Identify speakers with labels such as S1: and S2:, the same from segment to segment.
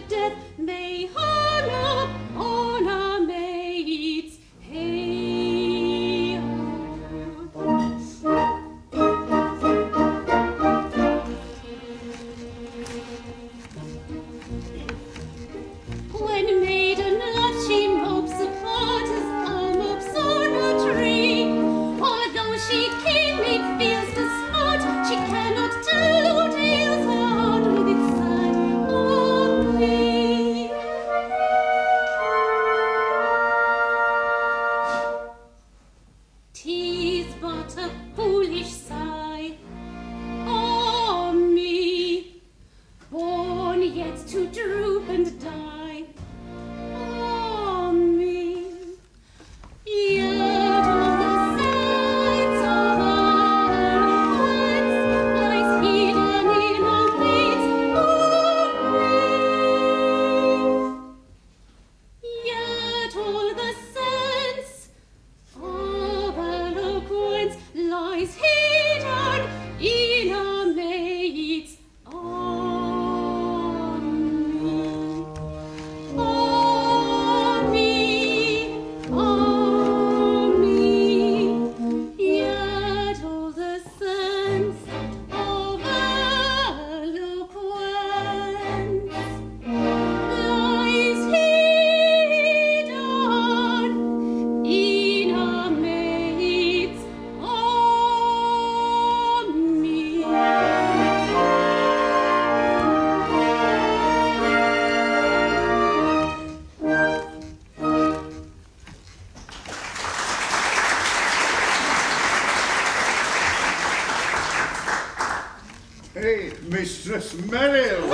S1: and death may honor maids. Hey, when maiden love she mopes apart as a mops on a tree, although she keenly feels the smart, she cannot tell what ails her heart with its sight of me. 'Tis but a foolish sigh, oh me, born yet to droop and die, oh me. Yet all the sights of our hearts lies hidden in our veins, oh me. Yet all the sense of eloquence lies hidden in a maid's arm. Oh me, yet all the sense of eloquence lies hidden in a maid's
S2: Hey, Mistress Merrill!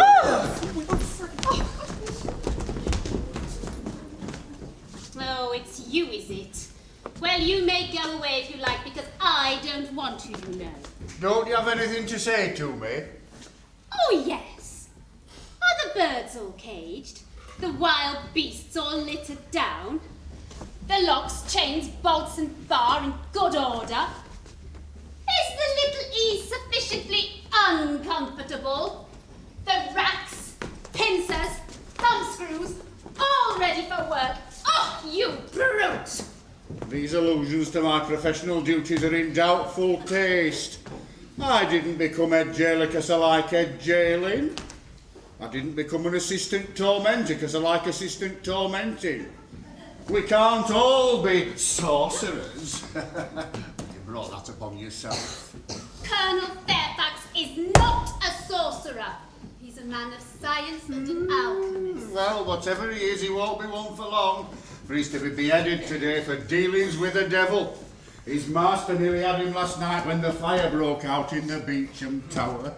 S1: Oh, it's you, is it? Well, you may go away if you like, because I don't want to, you know.
S2: Don't you have anything to say to me?
S1: Oh, yes. Are the birds all caged? The wild beasts all littered down? The locks, chains, bolts and bar in good order? Is the little E sufficiently uncomfortable? The racks, pincers, thumbscrews, all ready for work. Oh, you brute!
S2: These allusions to my professional duties are in doubtful taste. I didn't become head jailer because I like head jailing. I didn't become an assistant tormentor because I like assistant tormenting. We can't all be sorcerers. You brought that upon yourself.
S1: Colonel Fairfax is not a sorcerer. He's a man of science and an alchemist.
S2: Well, whatever he is, he won't be one for long. For he's to be beheaded today for dealings with the devil. His master nearly had him last night when the fire broke out in the Beecham Tower.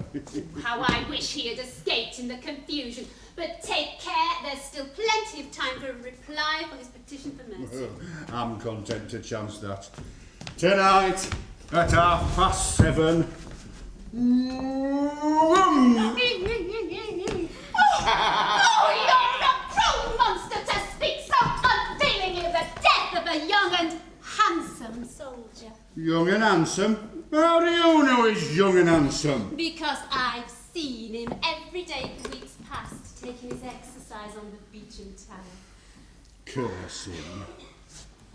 S1: How I wish he had escaped in the confusion. But take care, there's still plenty of time for a reply for his petition for mercy.
S2: I'm content to chance that. Tonight, at 7:30.
S1: Oh, you're a cruel monster to speak so unfeelingly of the death of a young and handsome soldier.
S2: Young and handsome? How do you know he's young and handsome?
S1: Because I've seen him every day for weeks past, taking his exercise on the Beecham Tower.
S2: Curse him.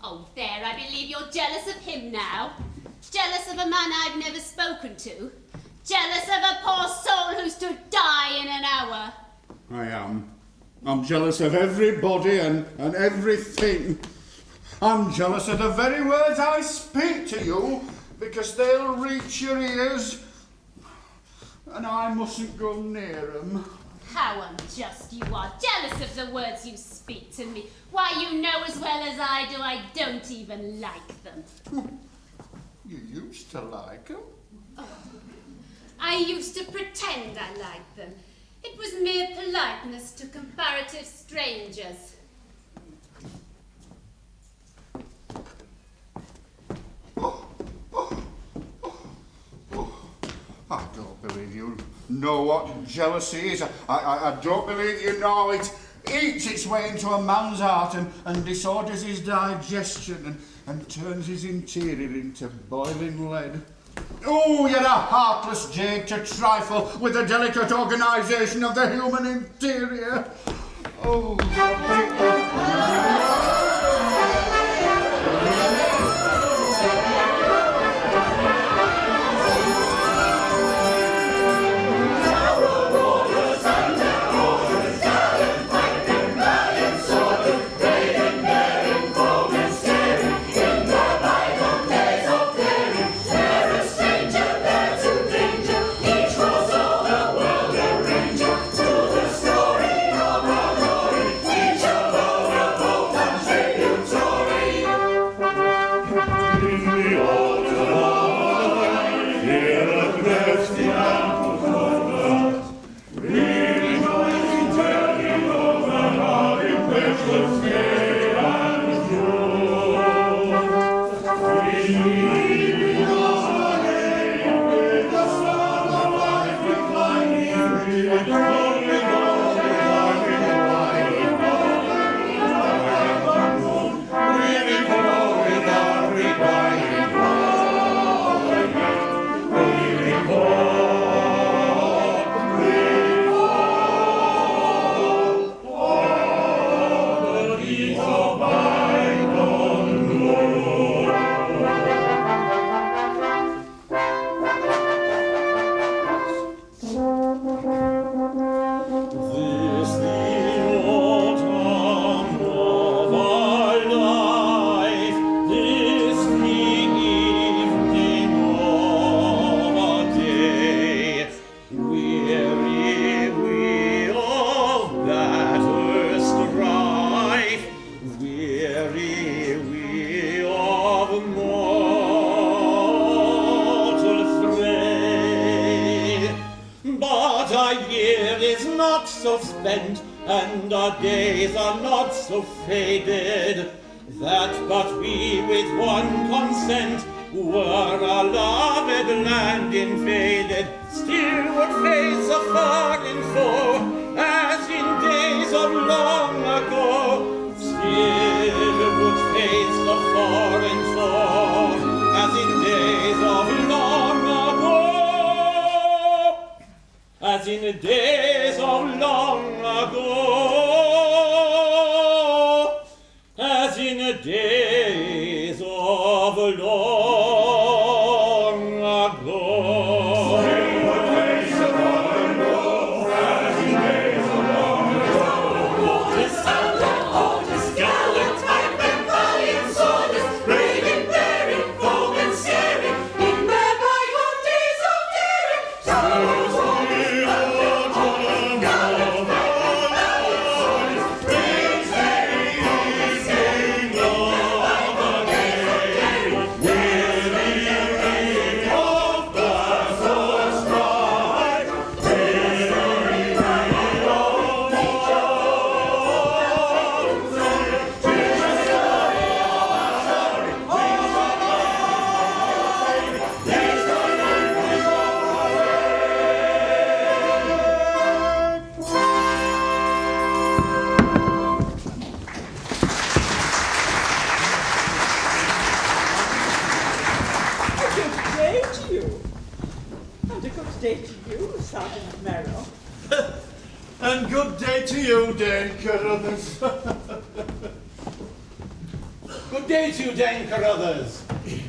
S1: Oh, there, I believe you're jealous of him now. Jealous of a man I've never spoken to. Jealous of a poor soul who's to die in an hour.
S2: I am. I'm jealous of everybody and everything. I'm jealous of the very words I speak to you, because they'll reach your ears, and I mustn't go near them.
S1: How unjust you are. Jealous of the words you speak to me. Why, you know as well as I do I don't even like them.
S2: You used to like them.
S1: Oh, I used to pretend I liked them. It was mere politeness to comparative strangers.
S2: I don't believe you know what jealousy is. I don't believe you know it eats its way into a man's heart and disorders his digestion and turns his interior into boiling lead. Oh, you're a heartless jade to trifle with the delicate organisation of the human interior.
S3: And our days are not so faded, that but we with one consent were our loved land invaded, still would face a foreign foe, as in days of long ago. Still would face a foreign foe, as in days of long ago. As in days of long ago. As in days of long ago.
S4: Still would face a foreign foe, as in days of long ago. This thunder, oh, this gallant type and valiant soldiers, brave and daring, bold and staring, in their bygone days of daring. Those who the autumn gallant type and valiant soldiers, brave and daring, in their bygone days of daring. Weary of the sword strife, weary of
S5: A good day to you. And a good day to you, Sergeant Merrill.
S6: And good day to you, Dane Carruthers.
S3: Good day to you, Dane Carruthers.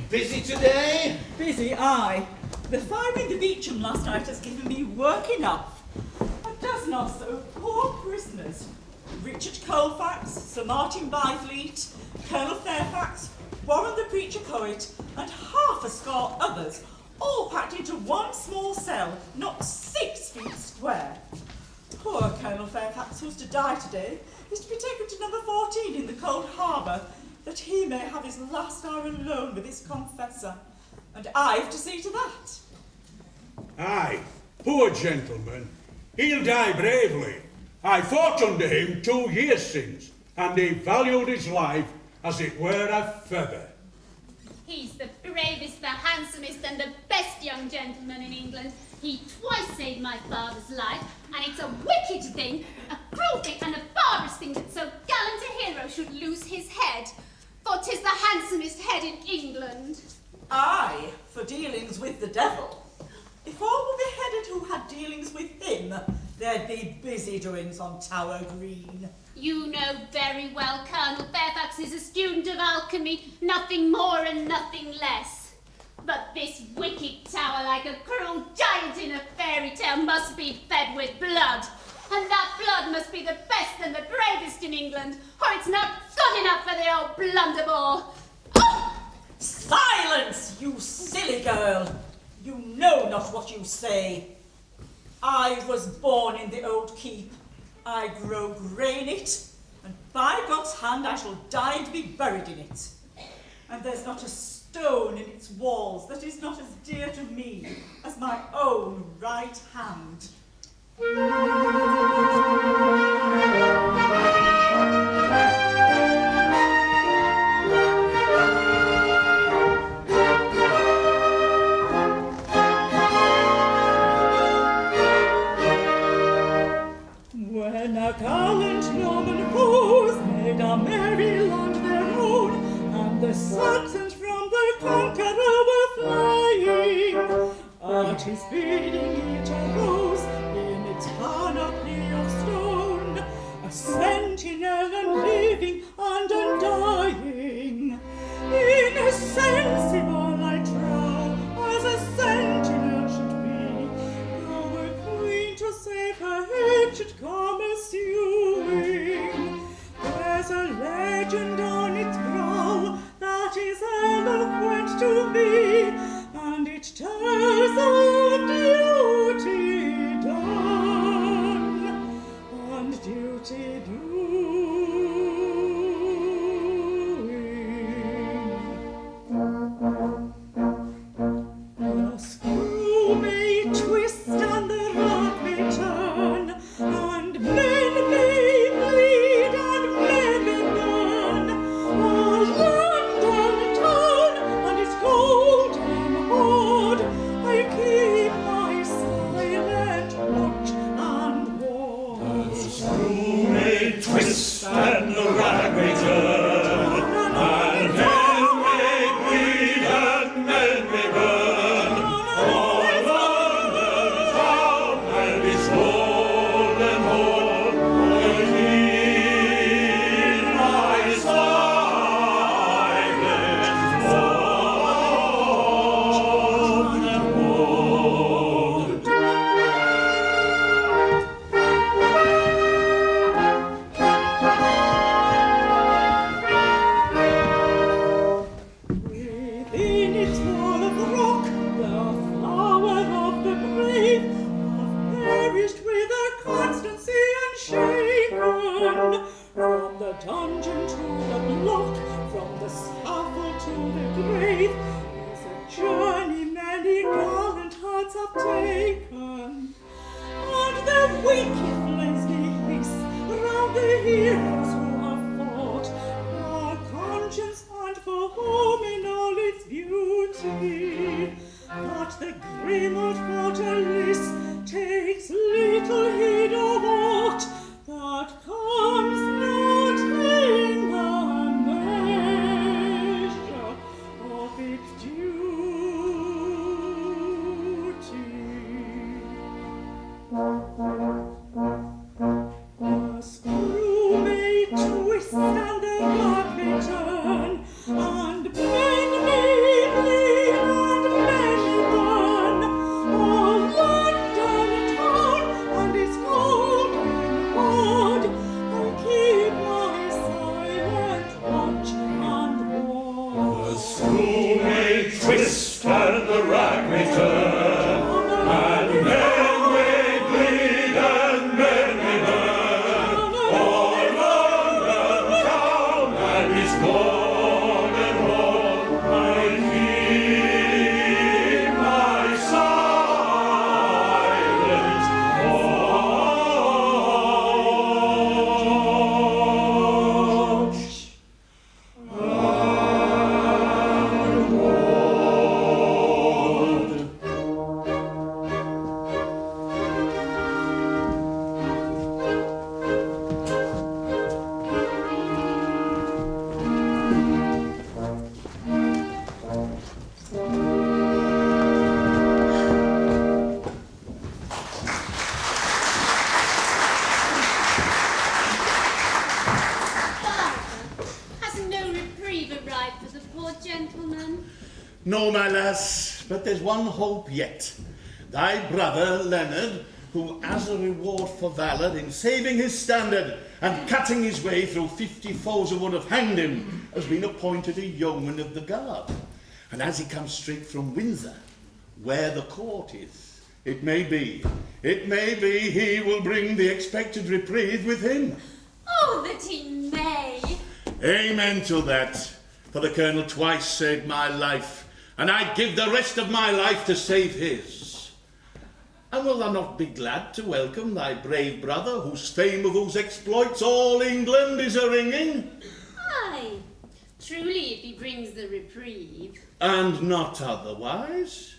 S3: Busy today?
S5: Busy, aye. The fire in the Beecham last night has given me work enough. A dozen or so poor prisoners. Richard Colfax, Sir Martin Byfleet, Colonel Fairfax, Warren the Preacher Poet, and half a score others, all packed into one small cell, not 6 feet square. Poor Colonel Fairfax, who's to die today, is to be taken to number 14 in the Cold Harbour, that he may have his last hour alone with his confessor. And I've to see to that.
S7: Aye, poor gentleman. He'll die bravely. I fought under him 2 years since, and he valued his life as it were a feather.
S1: He's the bravest, the handsomest, and the best young gentleman in England. He twice saved my father's life, and it's a wicked thing, a cruel thing, and a barbarous thing that so gallant a hero should lose his head. For 'tis the handsomest head in England.
S5: Aye, for dealings with the devil. If all were beheaded who had dealings with him, There'd be busy doings on Tower Green.
S1: You know very well Colonel Fairfax is a student of alchemy, nothing more and nothing less. But this wicked tower, like a cruel giant in a fairy tale, must be fed with blood. And that blood must be the best and the bravest in England, or it's not good enough for the old blunderbore. Oh!
S5: Silence, you silly girl! You know not what you say. I was born in the old keep. I grow grey in it, and by God's hand I shall die to be buried in it. And there's not a stone in its walls that is not as dear to me as my own right hand.
S8: When a gallant Norman foes made a merry land their own, and the Saxons from the conqueror were flying, at his bidding it arose in its panoply of stone, a sentinel unliving and undying, insensible I trow, as a sentinel should be. Our queen to save her head should come a-suing. There's a legend on its brow that is eloquent to me, and it tells of duty done and duty doing. The screw may twist and the rod may turn, and men may bleed and men may burn. All London town and its golden hoard, I keep my silent watch and ward.
S4: The screw may twist and the rag may turn, and men may bleed and men may burn. All London town and its golden hoard, I keep my silent watch and ward.
S8: Within its wall of rock, the flower of the brave have perished with their constancy unshaken. From the dungeon to the block, from the scaffold to the grave, is a journey many gallant hearts have taken. And the wicked flames may hiss round the heroes who have fought for conscience and for home in all its beauty. But the grim old fortalice takes little heed of aught that comes not in the measure of its duty. The screw may
S2: No, my lass, but there's one hope yet. Thy brother, Leonard, who, as a reward for valour in saving his standard and cutting his way through 50 foes who would have hanged him, has been appointed a yeoman of the guard. And as he comes straight from Windsor, where the court is, it may be he will bring the expected reprieve with him.
S1: Oh, that he may.
S2: Amen to that, for the Colonel twice saved my life, and I'd give the rest of my life to save his. And will thou not be glad to welcome thy brave brother, whose fame of whose exploits all England is a-ringing?
S1: Aye, truly if he brings the reprieve.
S2: And not otherwise?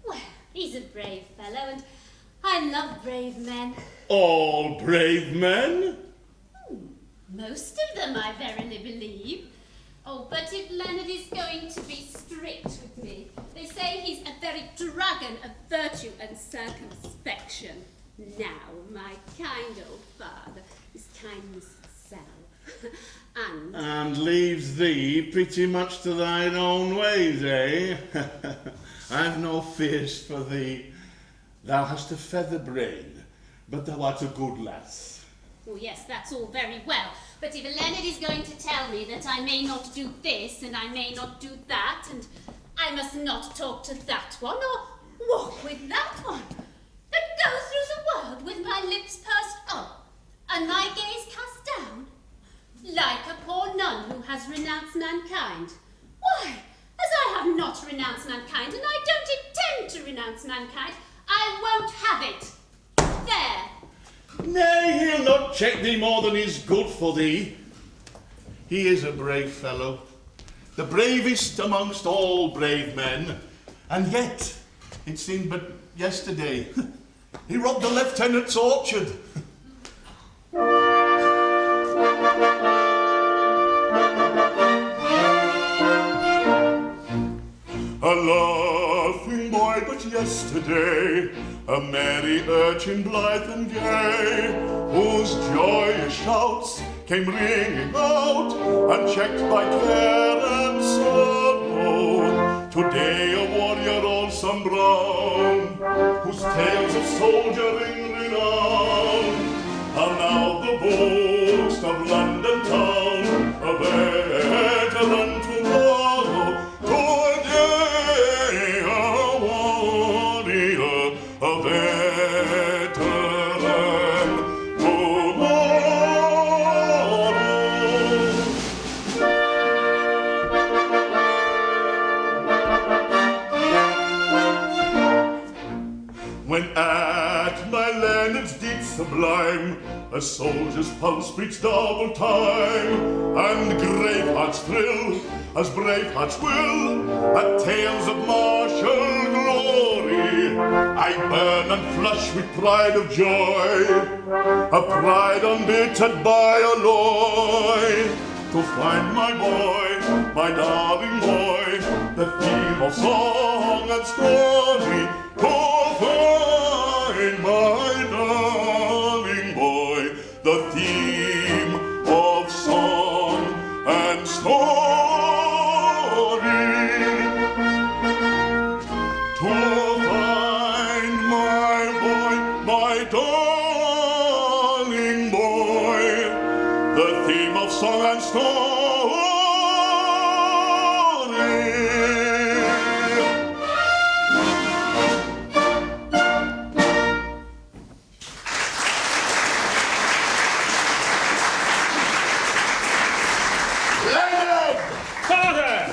S1: Well, he's a brave fellow, and I love brave men.
S2: All brave men?
S1: Most of them, I verily believe. Oh, but if Leonard is going to be strict with me, they say he's a very dragon of virtue and circumspection. Now, my kind old father is kindness itself.
S2: And leaves thee pretty much to thine own ways, eh? I've no fears for thee. Thou hast a feather brain, but thou art a good lass.
S1: Oh, yes, that's all very well. But if Leonard is going to tell me that I may not do this and I may not do that, and I must not talk to that one or walk with that one, but go through the world with my lips pursed up and my gaze cast down, like a poor nun who has renounced mankind. Why, as I have not renounced mankind, and I don't intend to renounce mankind, I won't have it. There.
S2: Nay, he'll not check thee more than is good for thee. He is a brave fellow, the bravest amongst all brave men, and yet, it seemed but yesterday, he robbed the lieutenant's orchard. A laughing boy but yesterday, a merry urchin blithe and gay, whose joyous shouts came ringing out, unchecked by care and sorrow. Today a warrior all sun brown, whose tales of soldiering renown are now the boast of London town, a veteran tomorrow. Today a warrior, a veteran tomorrow. When at my Leonard's deed sublime a soldier's pulse beats double time, and grave hearts thrill as brave hearts will at tales of martial glory, I burn and flush with pride of joy, a pride unbittered by alloy, to find my boy, my darling boy, the theme of song and story. To find my darling boy, the theme of song and story. To find my boy, my darling boy, the theme of song and story.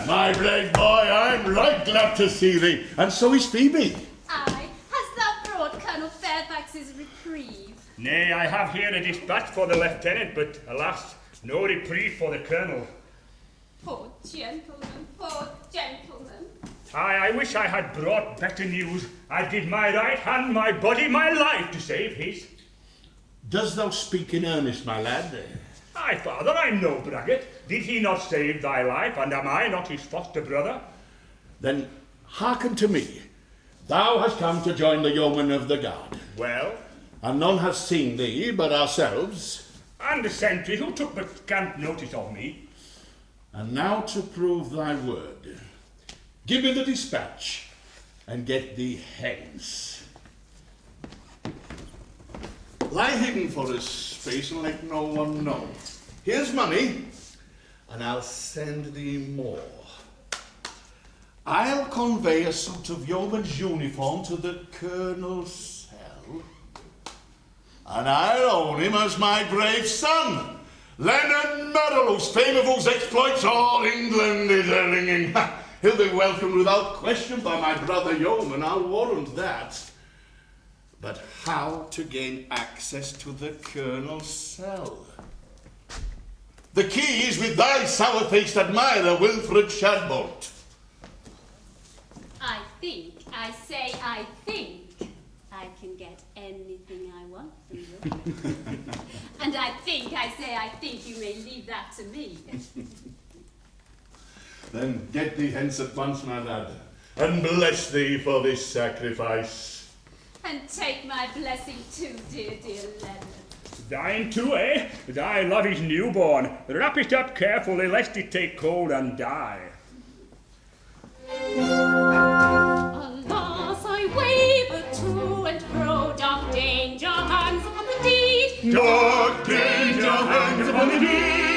S2: My brave boy, I'm right glad to see thee, and so is Phoebe.
S1: Aye, hast thou brought Colonel Fairfax's reprieve?
S9: Nay, I have here a dispatch for the lieutenant, but alas, no reprieve for the colonel.
S1: Poor gentleman, poor gentleman.
S9: Aye, I wish I had brought better news. I'd give my right hand, my body, my life to save his.
S2: Does thou speak in earnest, my lad?
S9: Aye, father, I'm no braggart. Did he not save thy life, and am I not his foster brother?
S2: Then hearken to me. Thou hast come to join the yeomen of the guard,
S9: Well,
S2: and none has seen thee but ourselves.
S9: and the sentry who took but scant notice of me.
S2: And now to prove thy word. Give me the dispatch, and get thee hence. Lie hidden for a space and let no one know. Here's money, and I'll send thee more. I'll convey a suit of yeoman's uniform to the colonel's cell, and I'll own him as my brave son, Leonard Merrill, whose fame of whose exploits all England is ringing. He'll be welcomed without question by my brother Yeomen, I'll warrant that. But how to gain access to the colonel's cell? The key is with thy sour-faced admirer, Wilfred Shadbolt.
S1: I think I can get anything I want from you. And I think you may leave that to me.
S2: Then get thee hence at once, my lad, and bless thee for this sacrifice.
S1: And take my blessing too, dear Leonard.
S9: Thine too, eh? Thy love is newborn. Wrap it up carefully, lest it take cold and die.
S1: Alas, I waver to and fro, dark danger hangs upon the deed.
S9: Dark danger hangs upon the deed.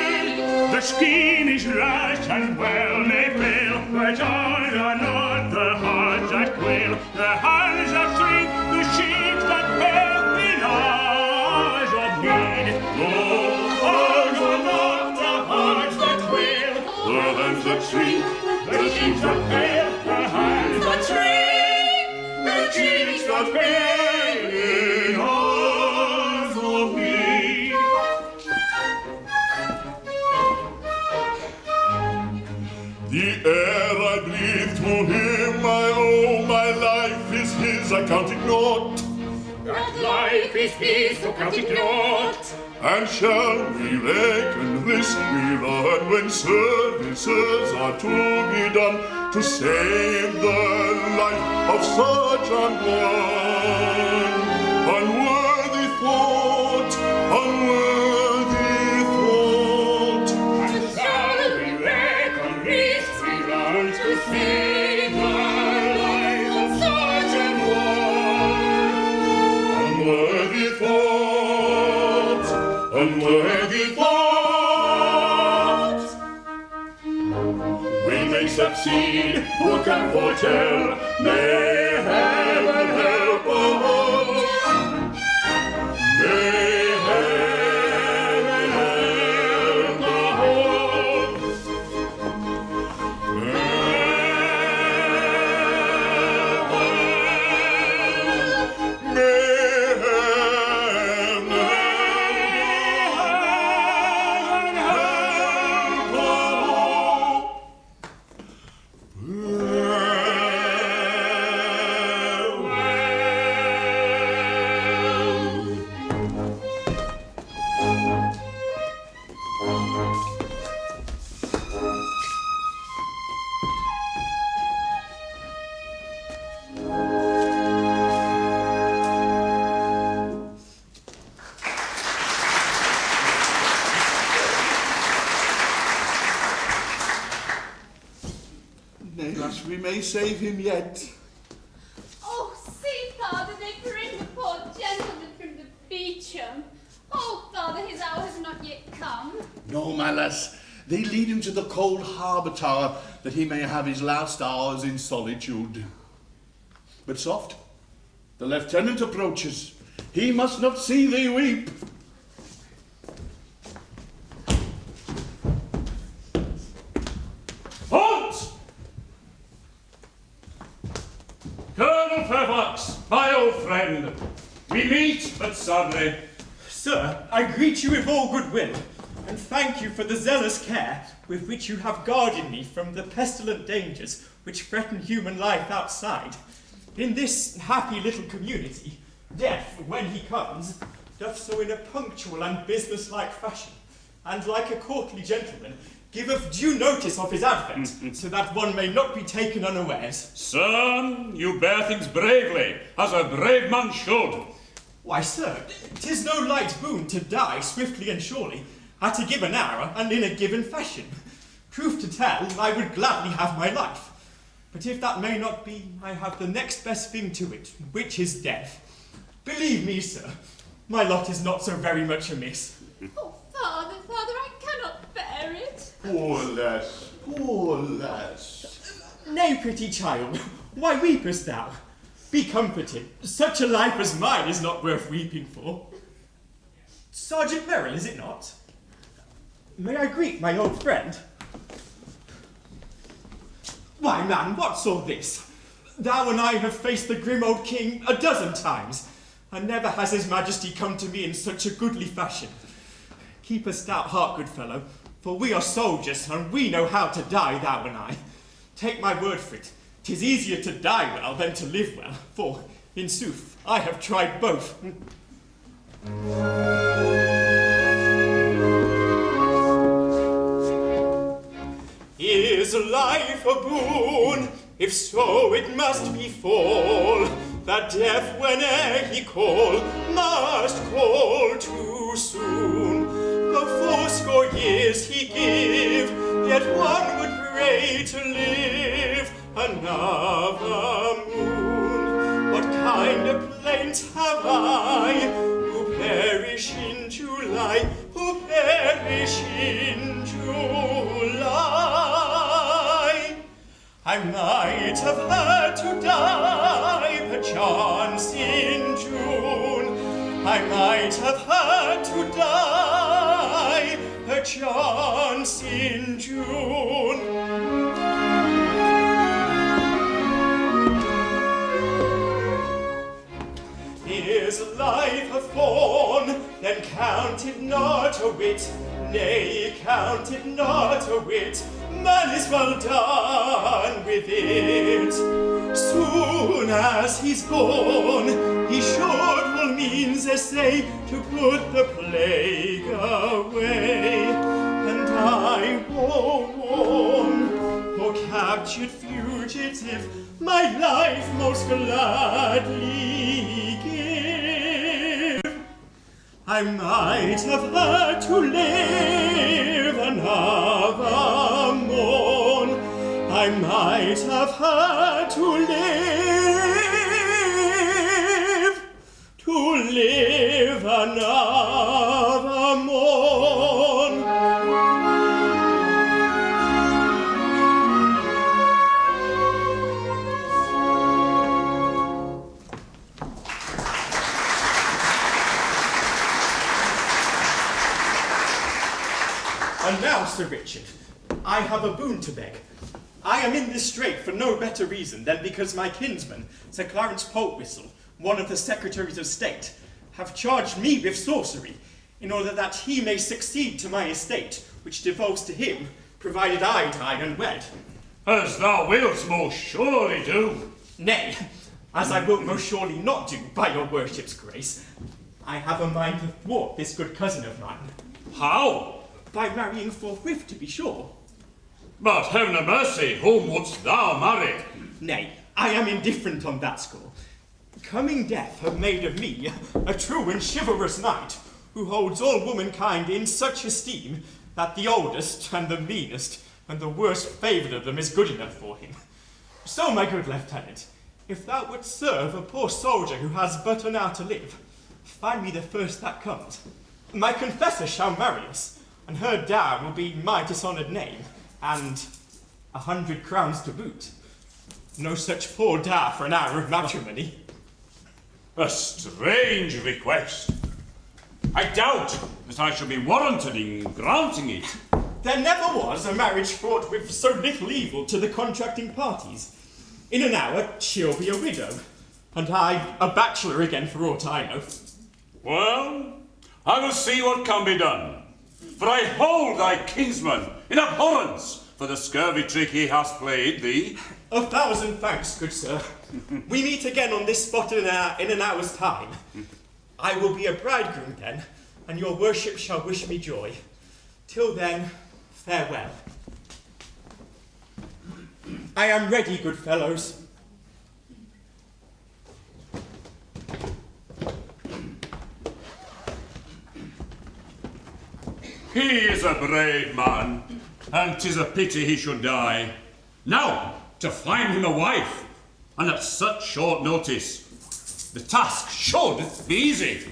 S9: The scheme is rash and well may fail, but all are not the hearts that quail, the hands that shrink, the cheeks that fail in hours of need. Oh, all are not the hearts that quail, the hands that shrink, the cheeks that fail, the hands that shrink, the cheeks that fail in hours of need.
S4: The air I breathe to him I owe, my life is his, I count it naught.
S9: That life is his, so count it naught.
S4: And shall we reckon this we learn when services are to be done to save the life of such an one? Unworthy thought, unworthy thought.
S9: And shall we reckon this we learn to save the life of such an one?
S4: Unworthy thought, unworthy thought.
S9: We may succeed, who can foretell? May heaven help us. May heaven help us.
S2: Nay, lass, we may save him yet.
S1: Oh, see, Father, they bring the poor gentleman from the Beecham. Oh, Father, his hour has not yet come.
S2: No, my lass, they lead him to the cold harbour tower that he may have his last hours in solitude. But soft, the lieutenant approaches. He must not see thee weep.
S10: Halt! Colonel Fairfax, my old friend, we meet but sadly.
S11: Sir, I greet you with all goodwill, and thank you for the zealous care with which you have guarded me from the pestilent dangers which threaten human life outside. In this happy little community, death, when he comes, doth so in a punctual and business-like fashion, and like a courtly gentleman, giveth due notice of his advent, so that one may not be taken unawares.
S10: Son, you bear things bravely, as a brave man should.
S11: Why, sir, 'tis no light boon to die swiftly and surely, at a given hour and in a given fashion. Truth to tell, I would gladly have my life. But if that may not be, I have the next best thing to it, which is death. Believe me, sir, my lot is not so very much amiss.
S1: Oh, Father, I cannot bear it.
S2: Poor lass, poor lass.
S11: Nay, pretty child, why weepest thou? Be comforted. Such a life as mine is not worth weeping for. Sergeant Merrill, is it not? May I greet my old friend? Why, man, what's all this? Thou and I have faced the grim old king a dozen times, and never has his majesty come to me in such a goodly fashion. Keep a stout heart, good fellow, for we are soldiers, and we know how to die, thou and I. Take my word for it, 'tis easier to die well than to live well, for, in sooth, I have tried both. Is life a boon? If so, it must befall, that death, whene'er he call, must call too soon. Though fourscore years he give, yet one would pray to live another moon. What kind of plaint have I, who perish in July, who perish in July? I might have had to die, perchance in June. I might have had to die, perchance in June. Is life a thorn? Then count it not a whit, nay, count it not a whit. Man is well done with it. Soon as he's born, he should will means essay to put the plague away. And I warn, for captured fugitive, my life most gladly give. I might have had to live another morn. I might have had to live another morn. And now, Sir Richard, I have a boon to beg. I am in this strait for no better reason than because my kinsman, Sir Clarence Poltwhistle, one of the Secretaries of State, have charged me with sorcery, in order that he may succeed to my estate, which devolves to him, provided I die unwed.
S10: As thou wilt most surely do.
S11: Nay, as I will most surely not do, by your worship's grace. I have a mind to thwart this good cousin of mine.
S10: How?
S11: By marrying forthwith, to be sure.
S10: But heaven a mercy, whom wouldst thou marry?
S11: Nay, I am indifferent on that score. Coming death have made of me a true and chivalrous knight, who holds all womankind in such esteem that the oldest and the meanest and the worst favoured of them is good enough for him. So, my good lieutenant, if thou wouldst serve a poor soldier who has but an hour to live, find me the first that comes. My confessor shall marry us, and her dower will be my dishonoured name, and 100 crowns to boot. No such poor dower for an hour of matrimony.
S10: A strange request. I doubt that I shall be warranted in granting it.
S11: There never was a marriage fraught with so little evil to the contracting parties. In an hour, she'll be a widow, and I a bachelor again for aught I know.
S10: Well, I will see what can be done, for I hold thy kinsman in abhorrence for the scurvy trick he has played thee.
S11: 1,000 thanks, good sir. We meet again on this spot in an hour's time. I will be a bridegroom then, and your worship shall wish me joy. Till then, farewell. I am ready, good fellows.
S10: He is a brave man, and 'tis a pity he should die. Now, to find him a wife, and at such short notice. The task should be easy.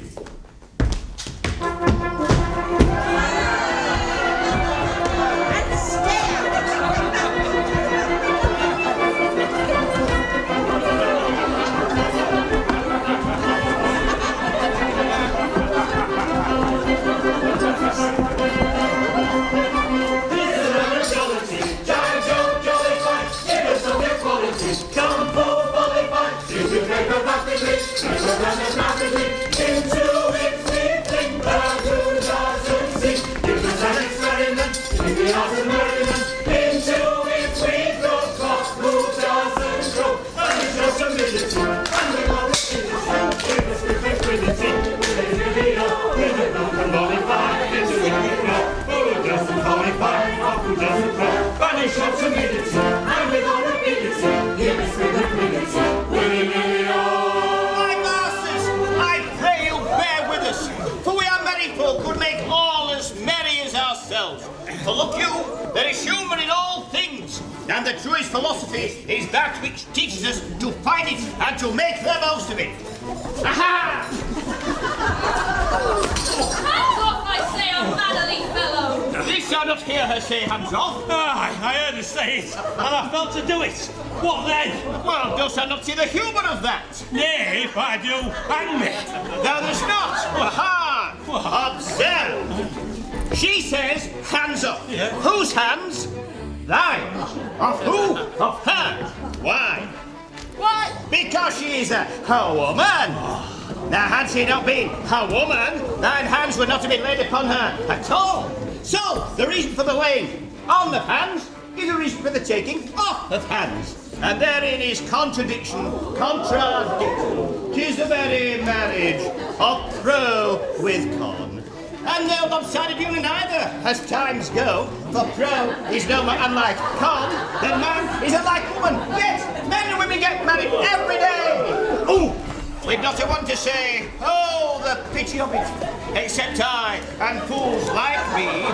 S12: For look you, there is humour in all things, and the truest philosophy is that which teaches us to find it and to make the most of it. Aha!
S1: Hands off, I say, unmannerly fellow!
S12: This shall not hear her say hands off.
S3: Aye, I heard her say it, and I felt to do it. What then?
S12: Well, dost thou not see the humour of that?
S3: Nay, if I do, hang me.
S12: Thou dost not. Aha! Observe. She says, hands up.
S3: Yeah.
S12: Whose hands? Thine. Of who? Of her. Why? Why? Because she is a woman. Now, had she not been a woman, thine hands would not have been laid upon her at all. So, the reason for the laying on of hands is a reason for the taking off of hands. And therein is contradiction, contradiction. 'Tis the very marriage of pro with con. And no lopsided union either, as times go, for pro is no more unlike con than man is unlike woman. Yet, men and women get married every day. Ooh, we've not a one to say, oh, the pity of it, except I and fools like me.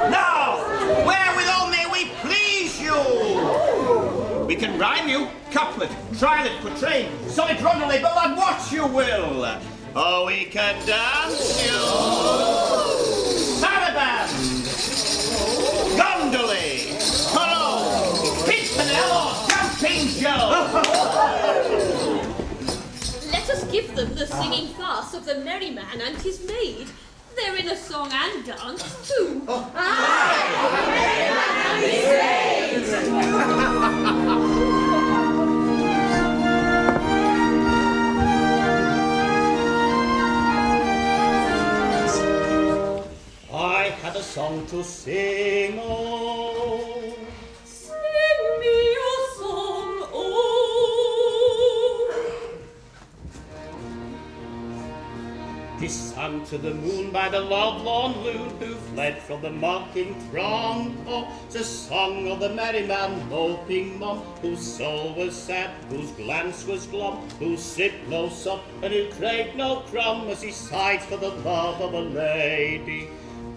S12: Now, wherewithal may we please you? We can rhyme you, couplet, trilet, quatrain, solid rondelle, ballad, what you will. Oh, we can dance you saraband, gondole, hello, pimpernel, jumping Joe.
S1: Let us give them the singing farce of the merry man and his maid. They're in a song and dance too.
S12: I had a song to sing, oh.
S8: Sing me your song, oh.
S12: 'Tis sung to the moon by the lovelorn loon who fled from the mocking throng. Oh, it's a song of the merry man, moping mum, whose soul was sad, whose glance was glum, who sipped no sup, and who craved no crumb as he sighed for the love of a lady.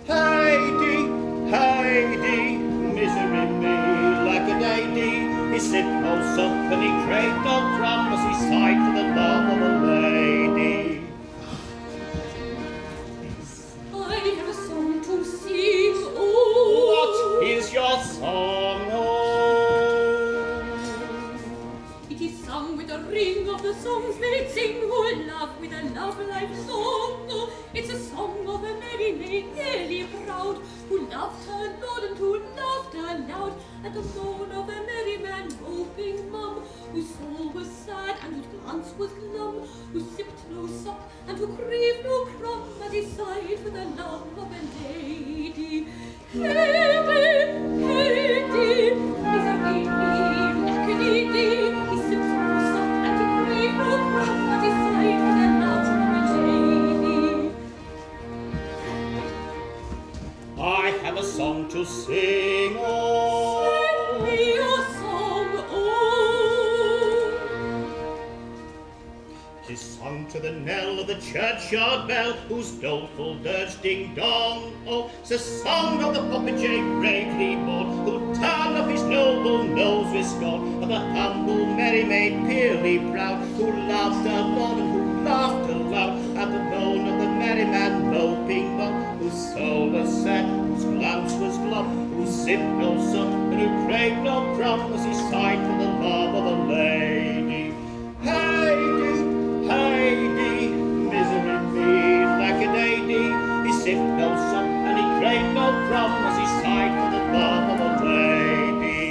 S12: Heidi, Heidi, misery me like a lady. He sipped no sup and he craved no crumb as he sighed for the love of a lady.
S8: I have a song to sing, oh.
S12: What is your song, oh?
S8: It is sung with a ring of the songs they sing who love with a love life song. Oh, it's a song of a merry maid, nearly proud, who loved her lord and who loved her loud, and the moan of a merry man, moping mum, whose soul was sad and whose glance was glum, who sipped no sup and who craved no crumb as he sighed for the love of a lady. Heidi, Heidi, misery me, like a lady. He sipped no sup and he craved no crumb as he sighed for the love of a lady.
S12: I have a song to sing, oh.
S8: Sing me your song, oh.
S12: 'Tis sung to the knell of the churchyard bell, whose doleful dirge ding dong. Oh, it's a song of the popinjay bravely born, who turned up his noble those with scorn, and the humble merry maid peerly proud, who laughed aloud and who laughed aloud at the moan of the merry man moping on, whose soul was sad, whose glance was glum, who sipped no sup, and who craved no crumb, as he sighed for the love of a lady. Heidi, Heidi, misery me, lackadaisy, he sipped no sup, and he craved no crumb, as he sighed for the love of a lady.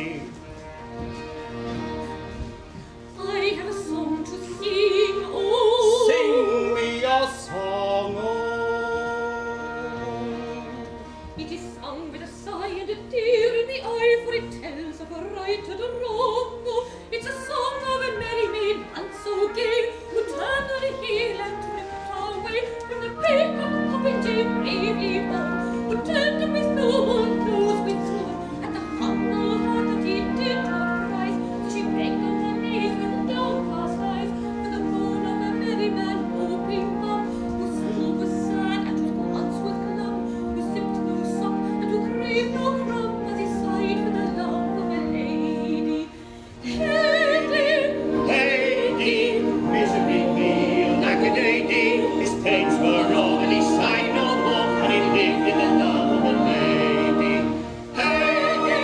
S8: I have a song to sing, oh.
S12: Sing me a song, oh.
S8: It is sung with a sigh and a tear in the eye, for it tells of a right and a wrong. Oh, it's a song of a merry maid, once so gay, who turned on a heel and tripped away from the pig of the popinjay bravely born, who turned up his noble nose with scorn at the humble heart that he did not prize. So she begged on her knees with downcast eyes for the moan of a merry man moping on, whose soul was sad and whose glance was glum, who sipped no sup and who craved no crumb, as he sighed for the love of a lady.
S12: Heidi, misery me, lackadaisy, his pains were all, and he sighed no more, and he lived in the love of a lady. Heidi,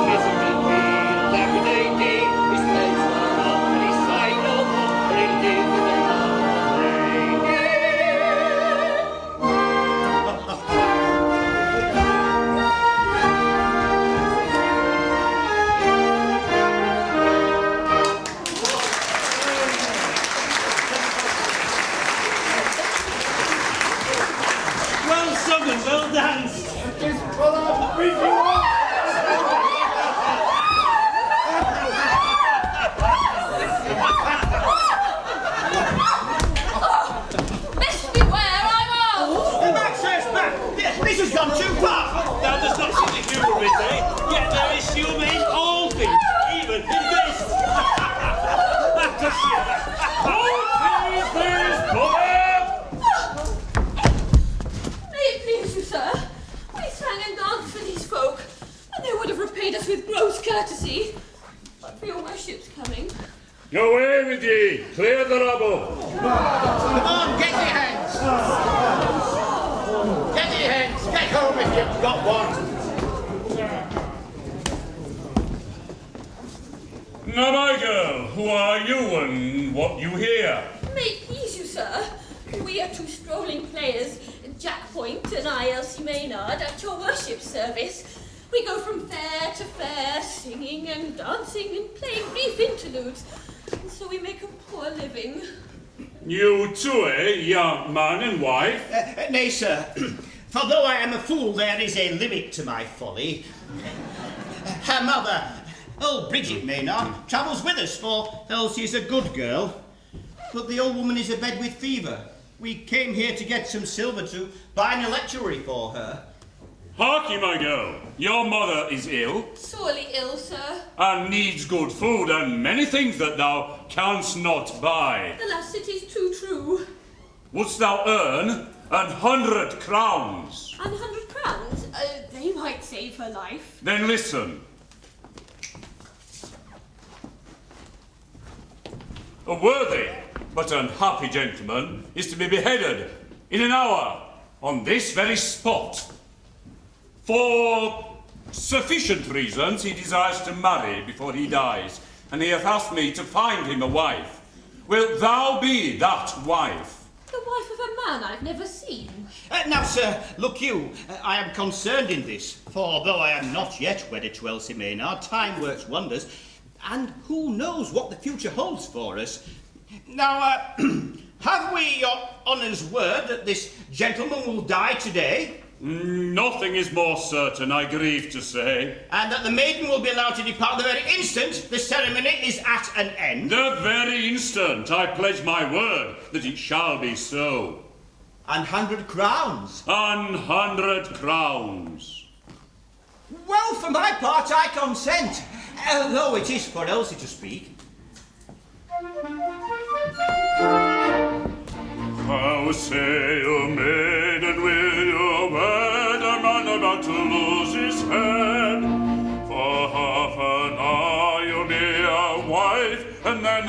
S12: misery me, lackadaisy, his pains were all, and he sighed no more, and he lived in the love of a
S3: Well sung and well danced.
S8: Best beware, I'm out!
S12: Back, sirs, back! This has gone too far!
S3: Thou dost not see the humour in me, yet there is humour in all things, even in this.
S8: May it please you, sir, we sang and danced for these folk, and they would have repaid us with gross courtesy. But for your worship's coming.
S10: Away with ye! Clear the rubble!
S12: Come on, get your hands! Get your hands! Get home if you've got one!
S10: Now, my girl, who are you and what you here?
S8: May it please you, sir, we are two strolling players, Jack Point and I, Elsie Maynard, at your worship's service. We go from fair to fair, singing and dancing and playing brief interludes, and so we make a poor living.
S10: You too, eh, young man and wife?
S12: Nay, sir, for though I am a fool, there is a limit to my folly. Her mother, old Bridget Maynard, travels with us, for Elsie is a good girl, but the old woman is abed with fever. We came here to get some silver to buy an electuary for her.
S10: Harkye, my girl, your mother is ill,
S8: Sorely ill, sir.
S10: and needs good food and many things that thou canst not buy.
S8: Alas, it is too true.
S10: Wouldst thou earn 100 crowns?
S8: 100 crowns? They might save her life.
S10: Then listen. A worthy but unhappy gentleman is to be beheaded in an hour on this very spot. For sufficient reasons, he desires to marry before he dies, and he hath asked me to find him a wife. Wilt thou be that wife?
S8: The wife of a man I've never seen.
S12: Now, sir, look you, I am concerned in this, for though I am not yet wedded to Elsie Maynard, time works wonders, and who knows what the future holds for us. Now, have we your honour's word that this gentleman will die today?
S10: Nothing is more certain, I grieve to say.
S12: And that the maiden will be allowed to depart the very instant the ceremony is at an end?
S10: The very instant, I pledge my word that it shall be so.
S12: 100 crowns?
S10: 100 crowns.
S12: Well, for my part, I consent, though it is for Elsie to speak.
S10: How say a maiden with a wed, a man about to lose his head? For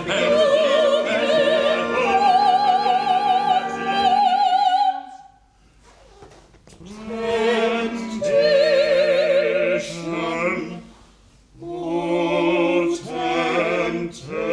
S12: to begin to
S10: Temptation, oh temptation.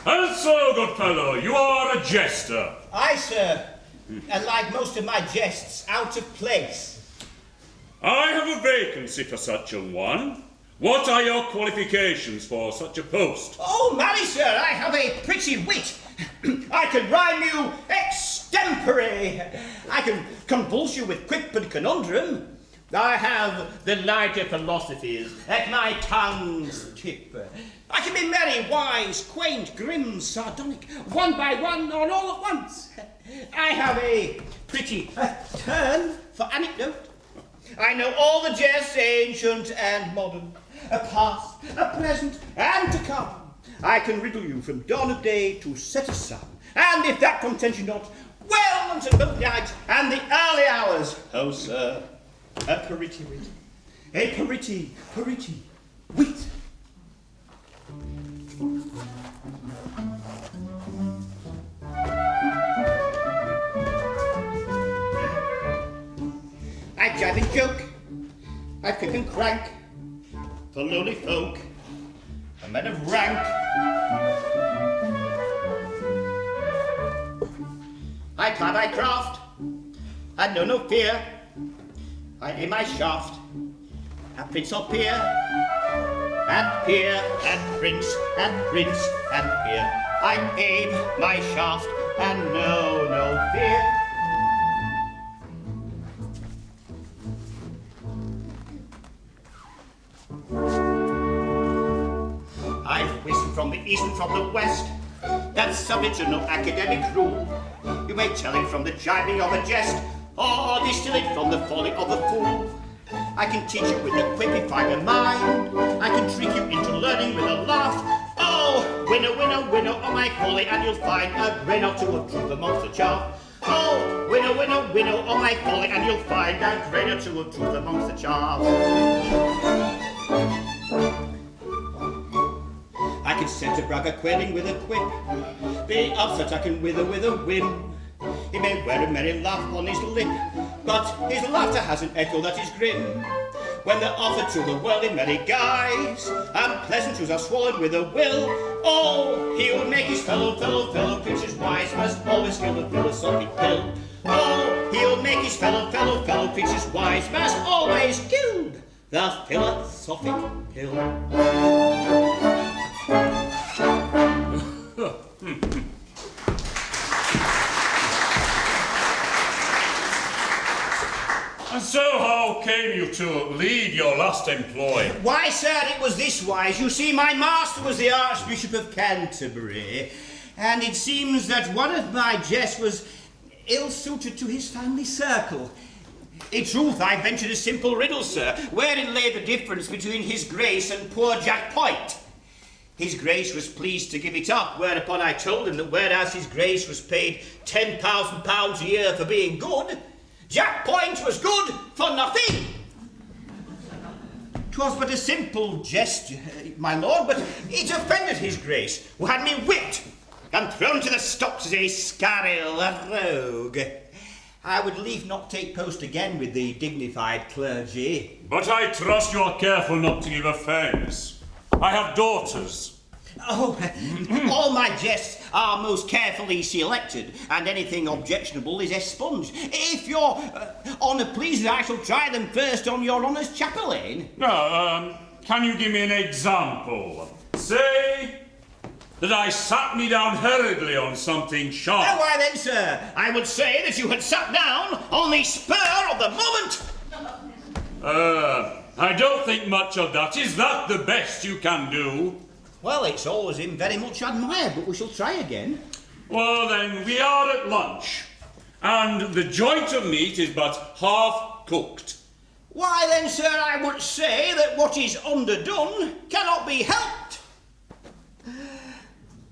S10: And so, good fellow, you are a jester.
S12: Aye, sir. And like most of my jests, out of place.
S10: I have a vacancy for such a one. What are your qualifications for such a post?
S12: Oh, marry, sir, I have a pretty wit. I can rhyme you extempore. I can convulse you with quip and conundrum. I have the lighter philosophies at my tongue's tip. I can be merry, wise, quaint, grim, sardonic, one by one or all at once. I have a pretty turn for anecdote. I know all the jests, ancient and modern, a past, a present, and to come. I can riddle you from dawn of day to set of sun, and if that content you not, well until midnight and the early hours. Oh, sir, a pretty wit, a pretty wit. I jive and joke, I kick and crank, for lowly folk, a men of rank. I climb, I craft, I know no fear, I aim my shaft, at prince or peer, and peer, and prince, and prince, and peer. I aim my shaft, and know no fear. I've whisked from the east and from the west. That's subject to no academic rule. You may tell it from the jibing of a jest, or distill it from the folly of the fool. I can teach you with a quip if I'm a mind. I can trick you into learning with a laugh. Oh, winner, winner, winner on my folly, and you'll find a grain or two of truth amongst the chaff. Oh, winner, winner, winner on my folly, and you'll find a grain or two of truth amongst the chaff. I can set a bragger quelling with a quip. Be upset I can wither with a whim. He may wear a merry laugh on his lip, but his laughter has an echo that is grim. when they're offered to the world in many guise, and pleasantries are swallowed with a will. Oh, he who make his fellow creatures wise must always kill the philosophic pill. Oh, he who make his fellow creatures wise must always kill the philosophic pill.
S10: And so how came you to leave your last employ?
S12: Why, sir, it was this wise. You see, my master was the Archbishop of Canterbury, and it seems that one of my jests was ill-suited to his family circle. In truth, I ventured a simple riddle, sir, wherein lay the difference between his grace and poor Jack Point. His grace was pleased to give it up, whereupon I told him that whereas his grace was paid £10,000 a year for being good, Jack Point was good for nothing. 'Twas but a simple jest, my lord, but it offended his grace, who had me whipped and thrown to the stocks as a scariel rogue. I would lief not take post again with the dignified clergy.
S10: But I trust you are careful not to give offence. I have daughters.
S12: Oh, all my jests are most carefully selected, and anything objectionable is expunged. If your honour pleases, I shall try them first on your honour's chapelaine.
S10: Can you give me an example? Say that I sat me down hurriedly on something sharp.
S12: Oh, why then, sir, I would say that you had sat down on the spur of the moment.
S10: I don't think much of that. Is that the best you can do?
S12: Well, it's always been very much admired, but we shall try again.
S10: Well, then, we are at lunch, and the joint of meat is but half cooked.
S12: Why then, sir, I would say that what is underdone cannot be helped.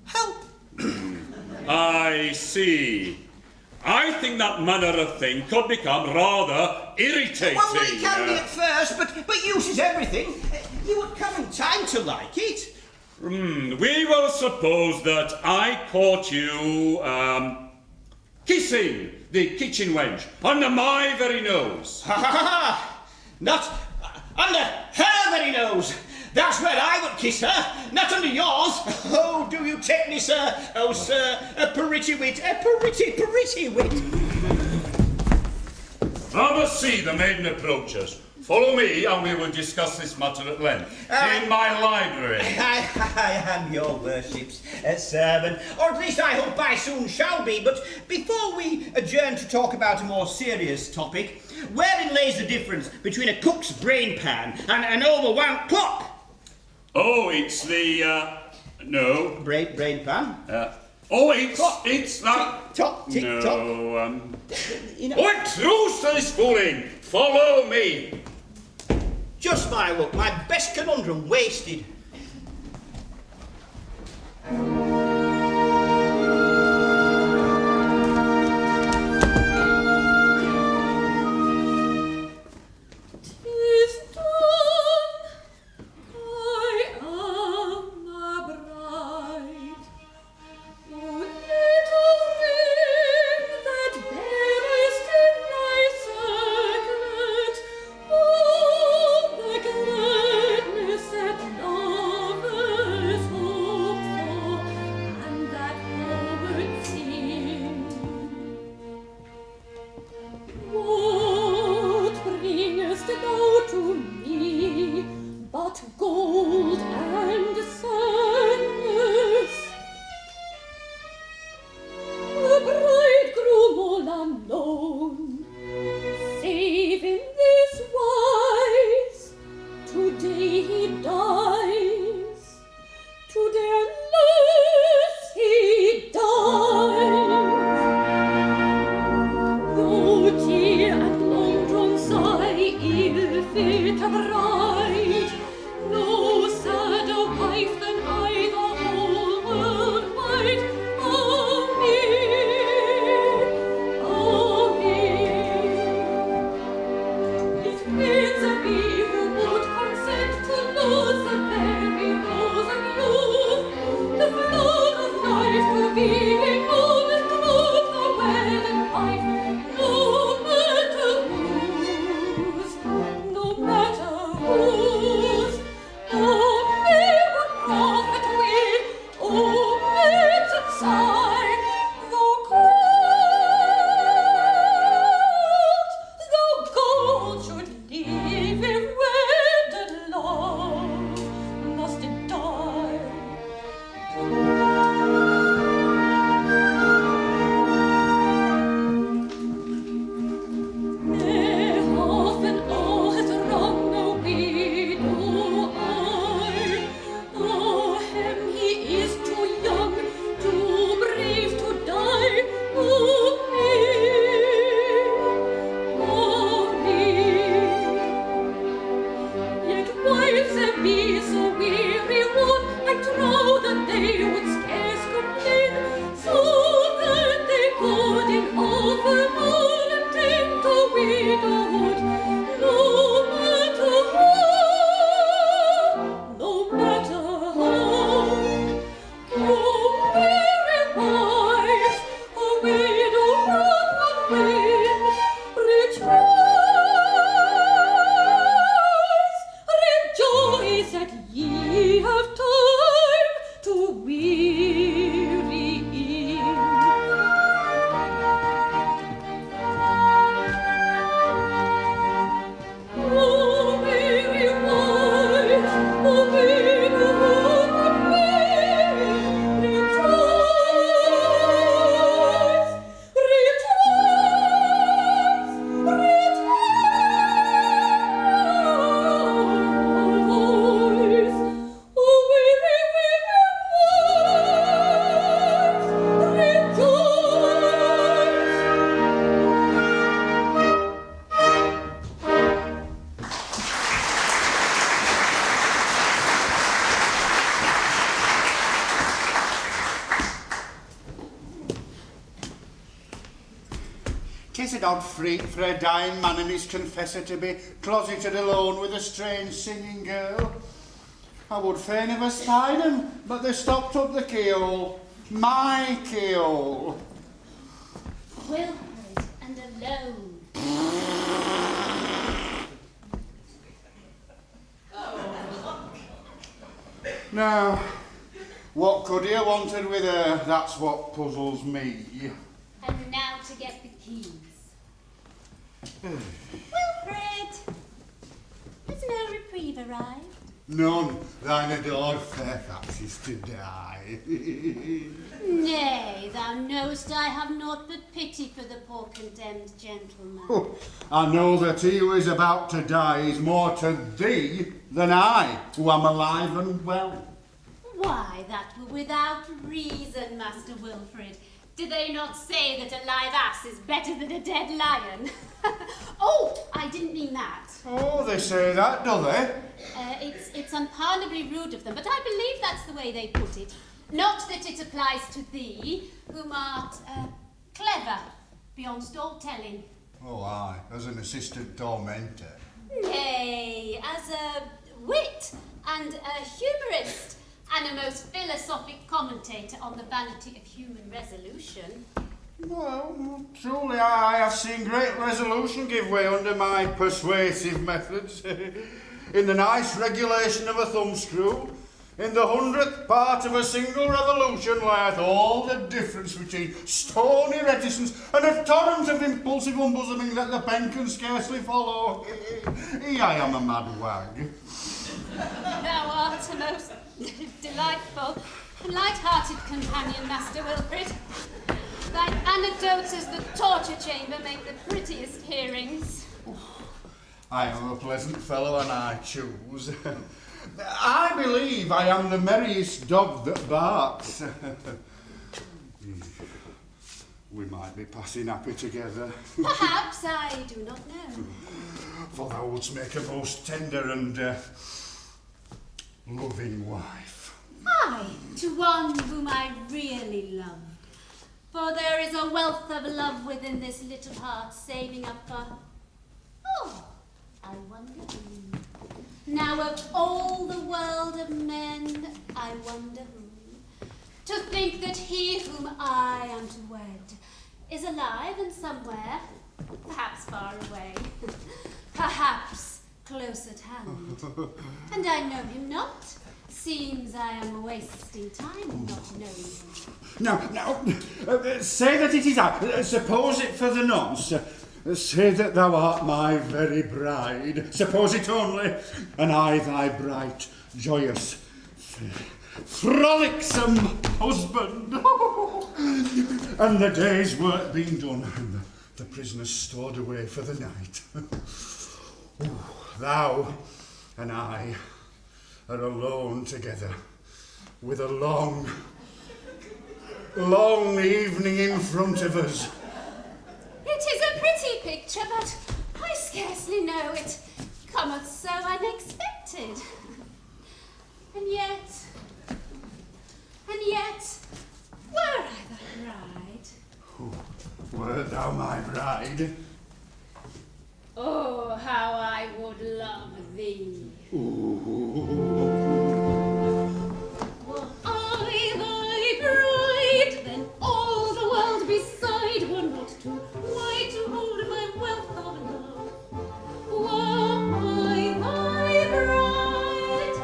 S12: Help.
S10: I see. I think that manner of thing could become rather irritating.
S12: Well, it can be at first, but use is everything. You would come in time to like it.
S10: We will suppose that I caught you, kissing the kitchen wench under my very nose.
S12: Ha ha ha! Not under her very nose. That's where I would kiss her, not under yours. Oh, do you take me, sir? Oh, sir, a pretty wit, a pretty wit.
S10: I must see the maiden approaches. Follow me, and we will discuss this matter at length. In my library.
S12: I am your worship's servant, or at least I hope I soon shall be. But before we adjourn to talk about a more serious topic, wherein lays the difference between a cook's brain pan and an overwound clock?
S10: Oh, it's the, no.
S12: Brain pan?
S10: It's that...
S12: Tick-tock, tick-tock.
S10: No,
S12: You know,
S10: Oh, truce to this fooling! Follow me!
S12: just my luck, my best conundrum wasted.
S8: No.
S2: 'Tis an odd freak for a dying man and his confessor to be closeted alone with a strange singing girl. I would fain have espied them, but they stopped up the keyhole. My keyhole.
S1: Wilfred and alone.
S2: Now, what could he have wanted with her? That's what puzzles me.
S1: And now to get the keys. Wilfred! Has no reprieve arrived?
S2: None. Thine adored Fairfax is to die.
S1: Nay, thou knowest I have naught but pity for the poor condemned gentleman.
S2: Oh, I know that he who is about to die is more to thee than I, who am alive and well.
S1: Why, that were without reason, Master Wilfred. Did they not say that a live ass is better than a dead lion? Oh, I didn't mean that.
S2: Oh, they say that, do they?
S1: It's unpardonably rude of them, but I believe that's the way they put it. Not that it applies to thee, whom art clever, beyond all telling.
S2: Oh, aye, as an assistant tormentor.
S1: Nay, as a wit and a humorist, and a most philosophic commentator on the vanity of human resolution.
S2: Well, truly I have seen great resolution give way under my persuasive methods. In the nice regulation of a thumbscrew, in the 100th part of a single revolution lieth all the difference between stony reticence and a torrent of impulsive unbosoming that the pen can scarcely follow. I am a mad wag.
S1: Thou art a most delightful and light-hearted companion, Master Wilfred. Thy anecdotes as the torture chamber make the prettiest hearings.
S2: I am a pleasant fellow and I choose. I believe I am the merriest dog that barks. We might be passing happy together.
S1: Perhaps, I do not know.
S2: For thou wouldst make a most tender and loving wife.
S1: Aye, to one whom I really love. For there is a wealth of love within this little heart, saving up for... Oh, I wonder who. Now of all the world of men, I wonder who. To think that he whom I am to wed is alive and somewhere, perhaps far away, perhaps close at hand. And I know him not. Seems I am wasting time not knowing him.
S2: Now, say that it is I. Suppose it for the nonce. Say that thou art my very bride. Suppose it only, and I thy bright, joyous, frolicsome husband. And the day's work being done, and the prisoners stored away for the night. Thou and I are alone together, with a long, long evening in front of us.
S1: It is a pretty picture, but I scarcely know it cometh so unexpected. And yet, were I thy bride?
S2: Wert thou my bride?
S1: Oh, how I would love thee. Were I thy bride, then all the world beside were not too wide to hold my wealth of love. Were I thy bride,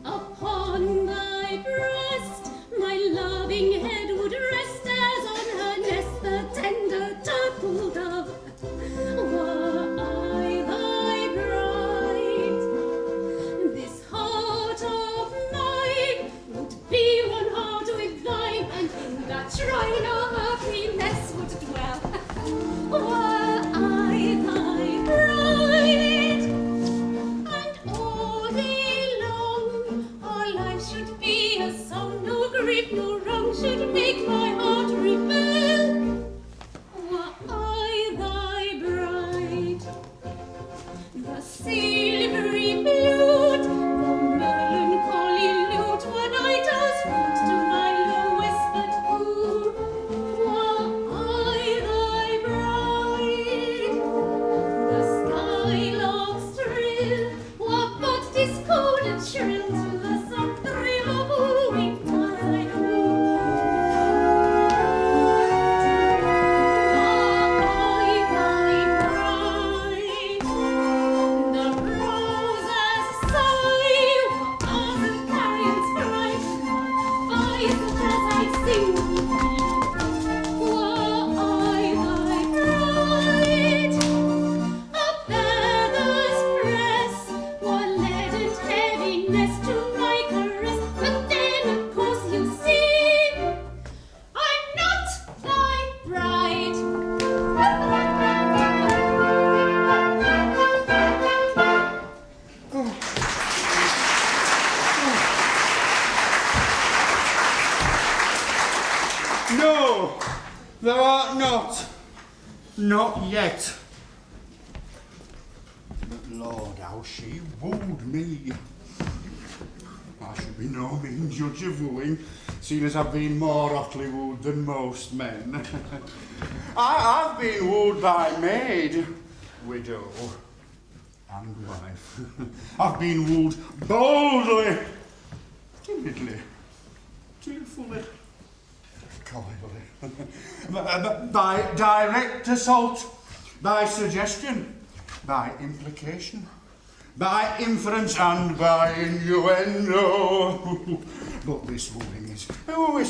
S1: upon thy breast my loving head would rest as on her nest the tender turtle dove. Were I thy bride, this whole
S2: no, thou art not. Not yet. But Lord, how she wooed me. I should be no mean judge of wooing, seeing as I've been more hotly wooed than most men. I've been wooed by maid, widow, and wife. I've been wooed boldly, timidly, tearfully, coyly, by direct assault, by suggestion, by implication, by inference and by innuendo. But this wooing is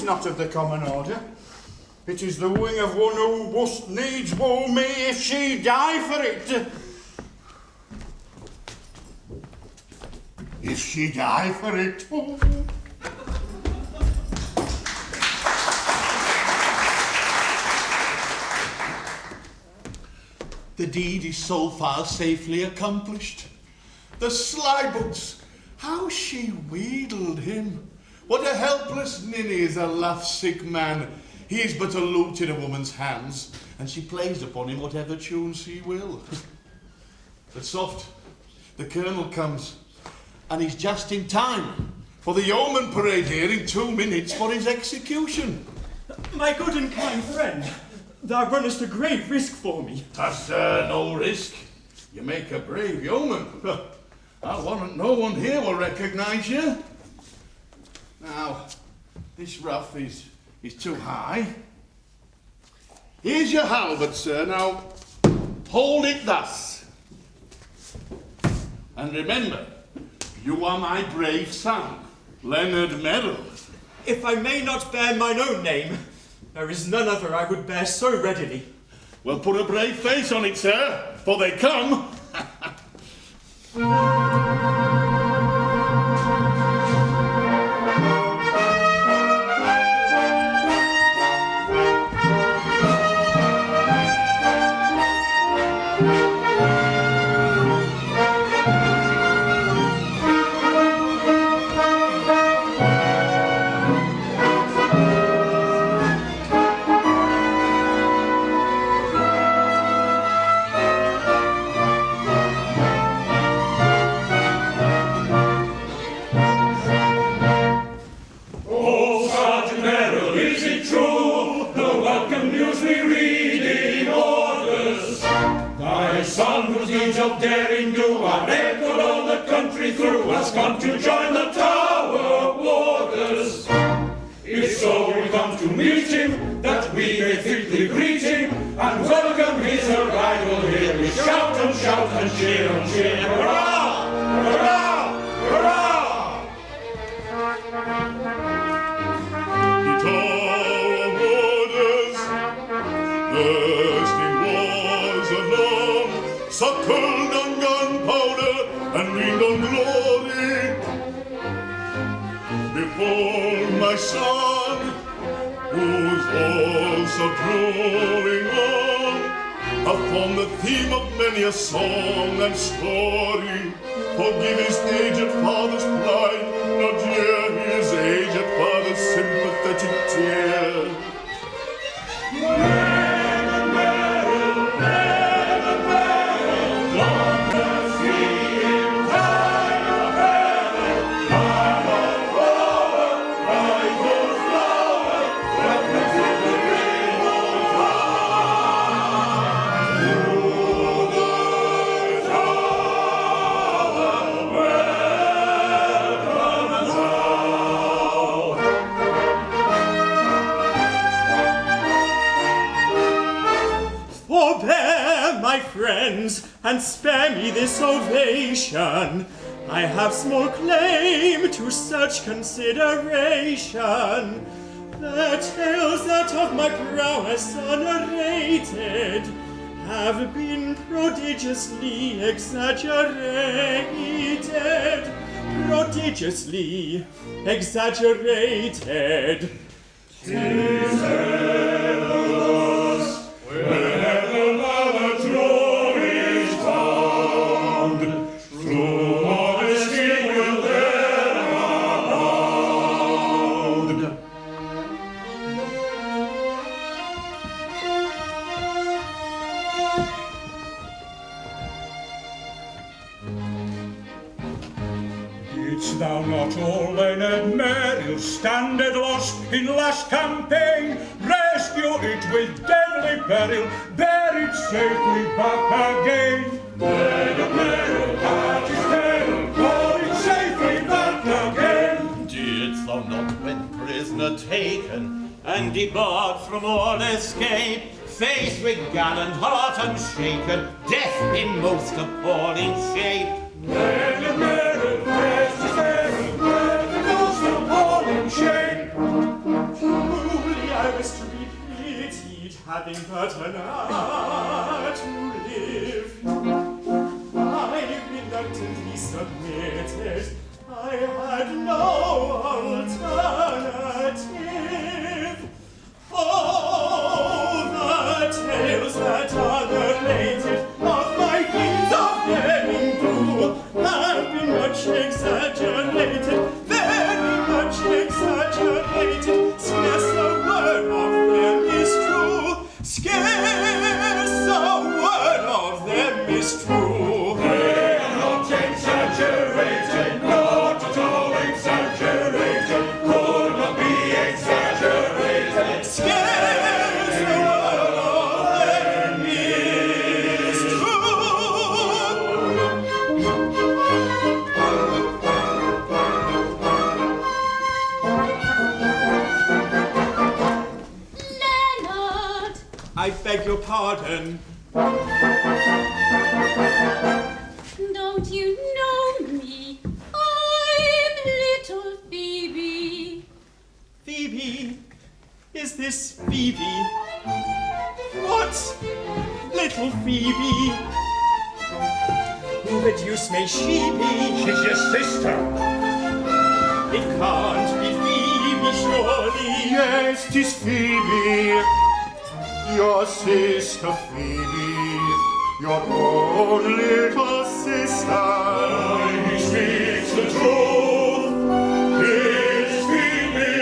S2: not of the common order. It is the wooing of one who must needs woo me if she die for it. If she die for it.
S6: The deed is so far safely accomplished. The slybugs, how she wheedled him. What a helpless ninny is a love-sick man. He is but a lute in a woman's hands, and she plays upon him whatever tune she will. But soft, the colonel comes, and he's just in time, for the yeoman parade here in 2 minutes for his execution.
S11: My good and kind friend, thou runnest a grave risk for me.
S6: That's no risk. You make a brave yeoman. I warrant no one here will recognise you. Now, this ruff is too high. Here's your halberd, sir. Now, hold it thus. And remember, you are my brave son, Leonard Merrill.
S11: If I may not bear mine own name, there is none other I would bear so readily.
S6: Well, put a brave face on it, sir, for they come.
S9: Of daring do our record all the country through has come to join the Tower warders. If so we come to meet him, that we may fitly greet him, and welcome his arrival here with shout and cheer and cheer. Hurrah! Hurrah! Hurrah!
S10: The Tower warders, thirsty wars along, suckled on gunpowder and leaned on glory. Behold my son, who's also drawing on, upon the theme of many a song and story. Forgive his aged father's pride, not hear his aged father's sympathetic tear.
S11: And spare me this ovation. I have small claim to such consideration. The tales that of my prowess unnarrated have been prodigiously exaggerated. Prodigiously exaggerated.
S9: 'Tis endless whenever our throne is found. True modesty will there abound.
S7: thou not all Leonard Merrill's standard lost in last campaign? Rescue it with deadly peril, bear it safely back again. Leonard Merrill at his peril, bore it safely back again.
S3: Didst thou not, when prisoner taken, and debarred from all escape, face with gallant heart unshaken, death in most appalling shape?
S7: Leonard Merrill faced his peril, death in most appalling shape.
S11: Truly I was to be pitied, having but an hour to live. I reluctantly submitted, I had no alternative. Oh, the tales that are related of my deeds of daring do have been much exaggerated, very much exaggerated. Scarce a word of them is true. Scarce a word of them is true.
S7: They are not exaggerated, not at all exaggerated, could not be exaggerated.
S11: Scarce a word of them is true.
S1: Leonard!
S11: I beg your pardon.
S1: Don't you know me? I'm little Phoebe.
S11: Phoebe? Is this Phoebe? What? Little Phoebe? Who the deuce may she be?
S2: She's your sister.
S11: It can't be Phoebe, surely.
S2: Yes, 'tis Phoebe, your sister Phoebe, your own little sister.
S7: He speaks the truth, it's Phoebe.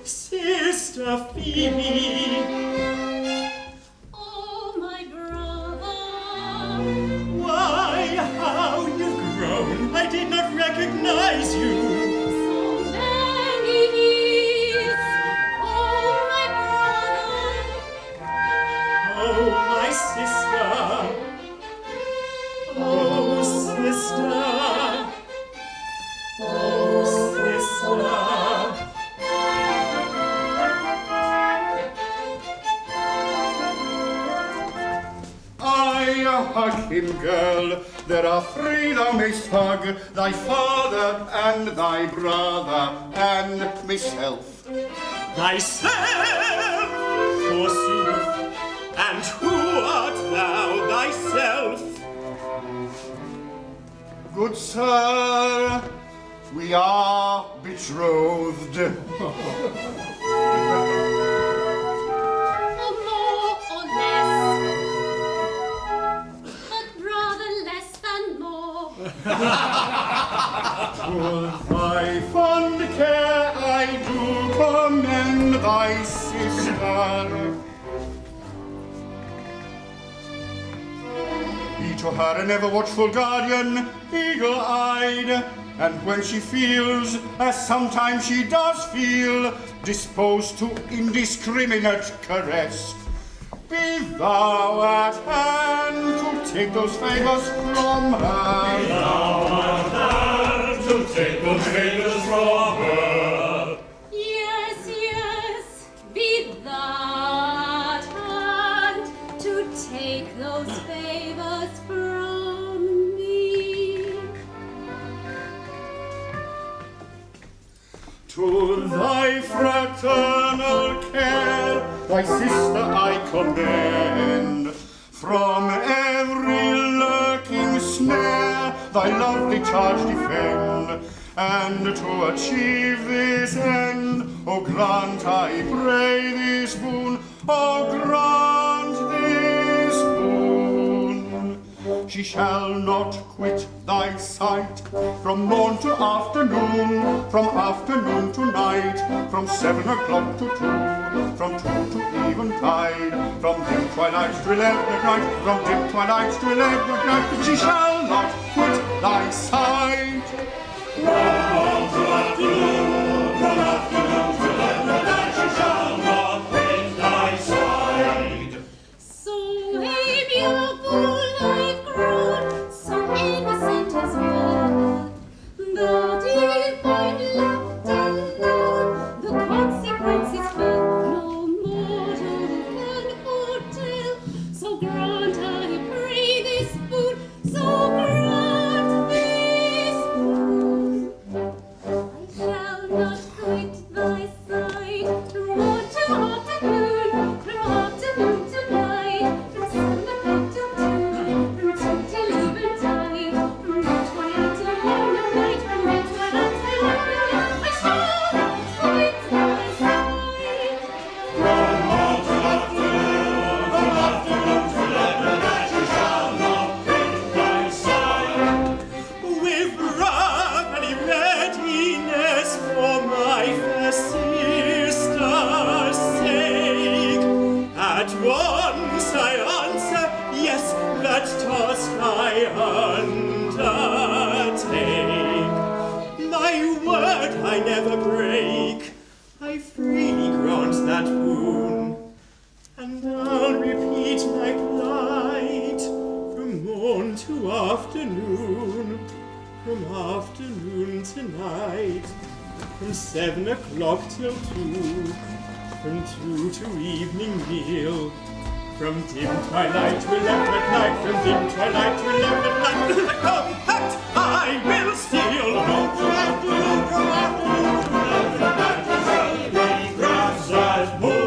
S11: Sister Phoebe.
S1: Oh, my brother.
S11: Why, how you've grown. I did not recognize you.
S1: So many years. Oh, my brother.
S11: Oh, my sister. Oh, sister. Oh, sister.
S2: I hug him, girl. There are three thou mayst hug, thy father and thy brother and myself.
S11: Thyself, forsooth, and who art thou thyself?
S2: Good sir, we are betrothed.
S1: Or more or less. But rather less than more.
S2: For thy fond care I do commend thy sister. Be to her an ever-watchful guardian, eagle-eyed, and when she feels, as sometimes she does feel, disposed to indiscriminate caress, be thou at hand to take those favours from her.
S7: To take those fingers from her.
S1: Yes, yes, be that hand to take those favors from me.
S2: To thy fraternal care, thy sister I commend. From every lurking snare, thy lovely charge defend. And to achieve this end, O grant, I pray, this boon. O grant this boon. She shall not quit thy sight from morn to afternoon, from afternoon to night, from 7 o'clock to 2, from 2 to eventide, from dim twilight to 11 at night, from dim twilight to 11 at night. She shall not quit
S6: thy side.
S9: From morn to afternoon, from afternoon till midnight, she shall not quit thy side.
S1: So amiable I've grown, so innocent as well. The divine laughter known, the consequences felt, no mortal can foretell. So grant, I pray, this boon, so grant this boon. I shall not quit thy side, from morn to afternoon, from afternoon to night, from 7 o'clock till 2, from 2 till eventide, from mid-twilight till long of night, from mid-twilight till long of night. I shall not quit thy side.
S9: From morn to afternoon, from afternoon till midnight, she shall not quit thy side.
S11: With brotherly readiness for my fair sister's sake, at once I answer, yes, that task I undertake. My word I never break, I freely grant that boon, and I'll repeat my plight from morn to afternoon, from afternoon to night, from 7 o'clock till 2, from 2 to evening meal, from dim twilight to 11 at night, from dim twilight to 11 at night. The compact I will seal.
S9: From afternoon till 11 at night, she shall be grass as moon.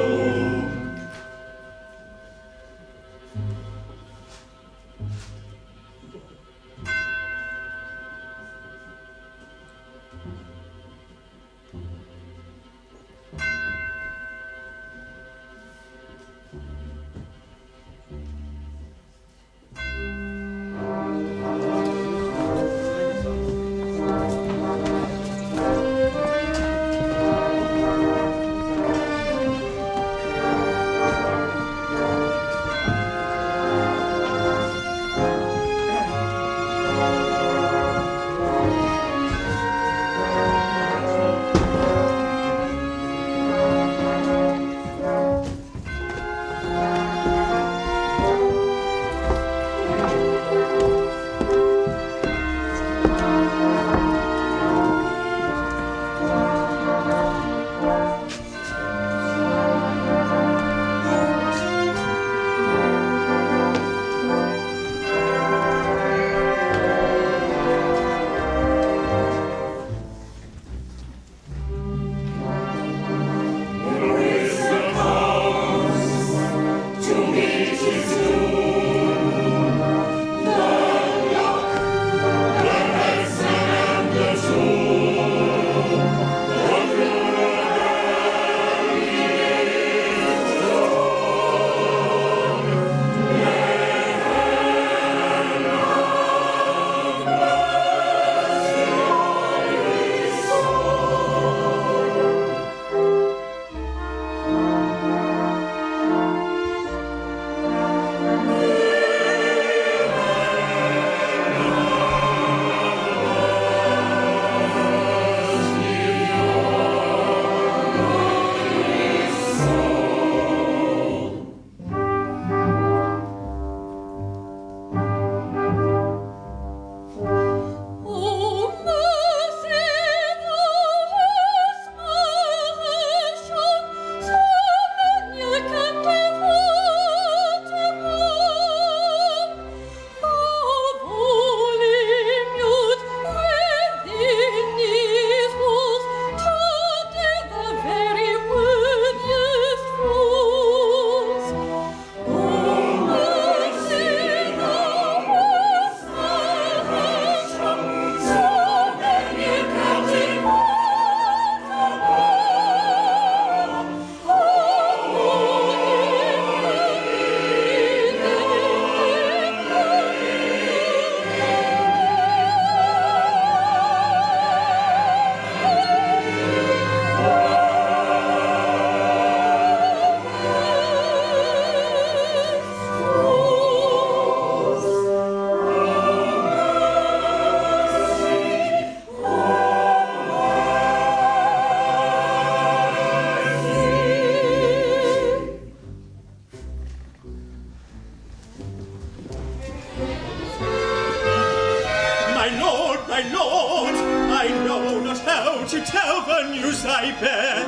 S11: cross I bear.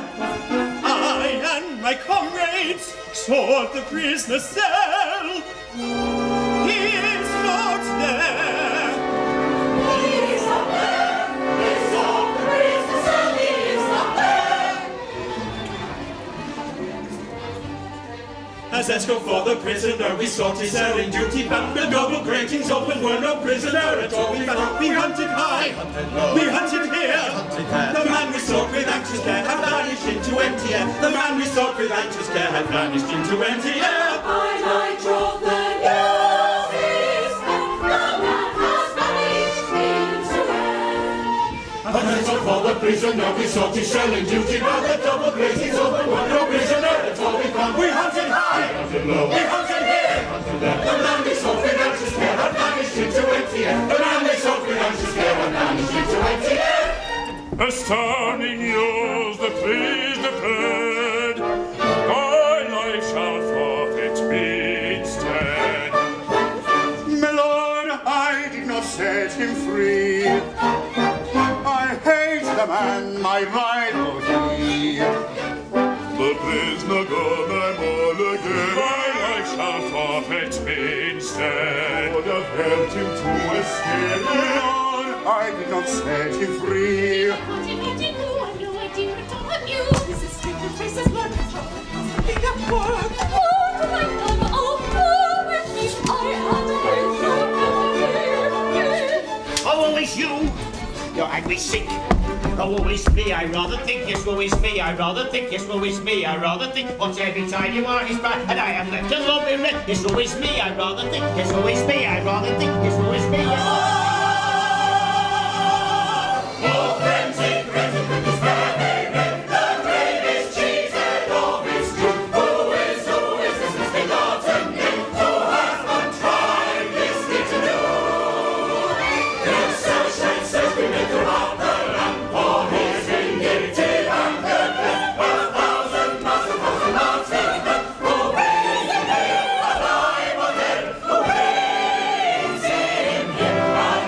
S11: I and my comrades sought the prisoner's cell. He is not there.
S4: He is not there. They sought the prisoner's cell. He is not there.
S11: As escort for the prisoner, we sought his cell in duty bound. The double gratings open were no prisoner at all. We found. We hunted high, we hunted here. The man we sought with anxious care had vanished into empty air. The man we sought with anxious care had vanished into empty air.
S4: By night drove the news is the man has vanished into air.
S9: As escort for the prisoner, we sought his cell in duty bound. The double gratings open were no prisoner at all. We found. We hunted high, we hunted here. The man we sought with anxious care had vanished into empty air. The man we sought with anxious care had vanished into empty air.
S10: Astounding news, the prisoner fled. Thy life shall forfeit be instead.
S2: My lord, I did not set him free. I hate the man, my rival he.
S10: The prisoner gone, I'm all again. Thy life shall forfeit be instead.
S9: Would have helped him to escape.
S2: Lord, I did not set him free.
S1: What you know, I know I do not talk of you.
S5: This is stupid faces work. Think of work.
S1: Oh, my love, oh, go with me. I am
S12: Oh, woe is you! You're angry sick. Oh, woe is me, I rather think, yes, woe is me, I rather think, yes, woe is me, I rather think, but every time you are is bad, and I am left alone in red, yes, woe is me, I rather think, yes, woe is me, I rather think, yes, woe is me,
S4: Oh, frenzied, frenzied with despair, they read the greatest cheese and all is true. Who is this misbegotten new? Who has not tried this thing to do? The sunshine says we make around the land for his vindictive anger. 1,000 miles across the mountain, who waits in him, alive or dead, who waits in him, alive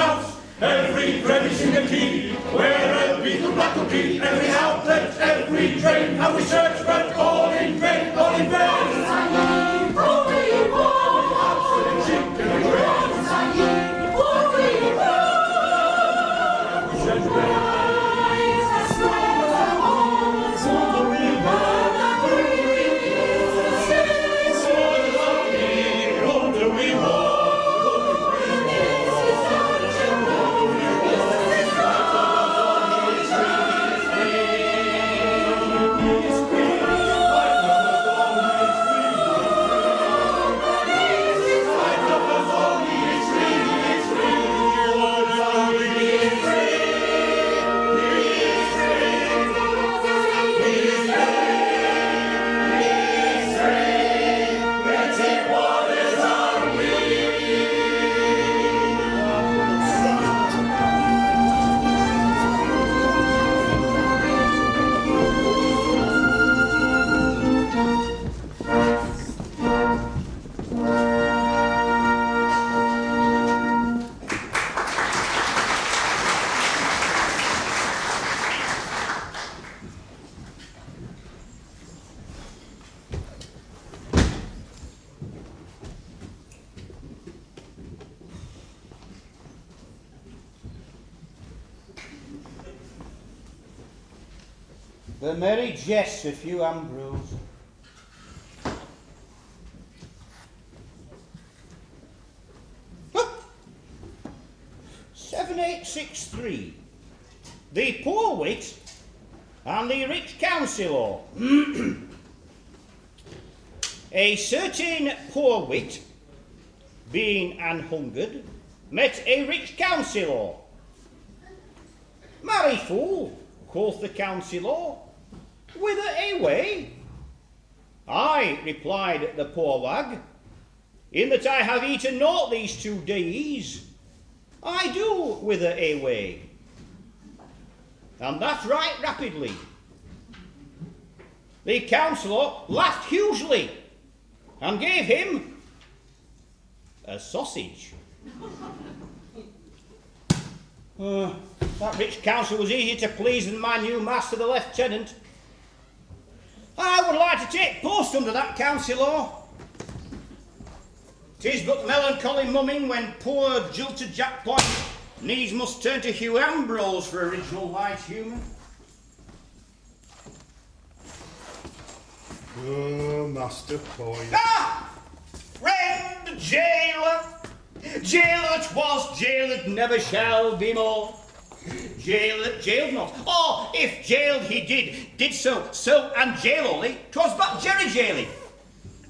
S9: mouse, every crevice in the key, where a beetle black will be, every outlet, every drain, how we search, but all in vain, all in vain.
S12: The merry jests of Hugh Ambrose. Huh. 7863. The poor wit and the rich counsellor. A certain poor wit, being an hungered, met a rich counsellor. Marry, fool, quoth the counsellor, whither away? I, replied the poor wag, in that I have eaten naught these 2 days, I do whither away. And that right rapidly. The counsellor laughed hugely, and gave him a sausage. That rich counsellor was easier to please than my new master, the lieutenant. I would like to take post under that counsellor. 'Tis but melancholy mumming when poor jilted Jack Point needs must turn to Hugh Ambrose for original light humour.
S6: Oh, Master Point.
S12: Ah! Friend jailer! Jailer that was, jailer that never shall be more. Jail that jailed not, or if jailed he did so and jail only, 'twas but jerry jailing.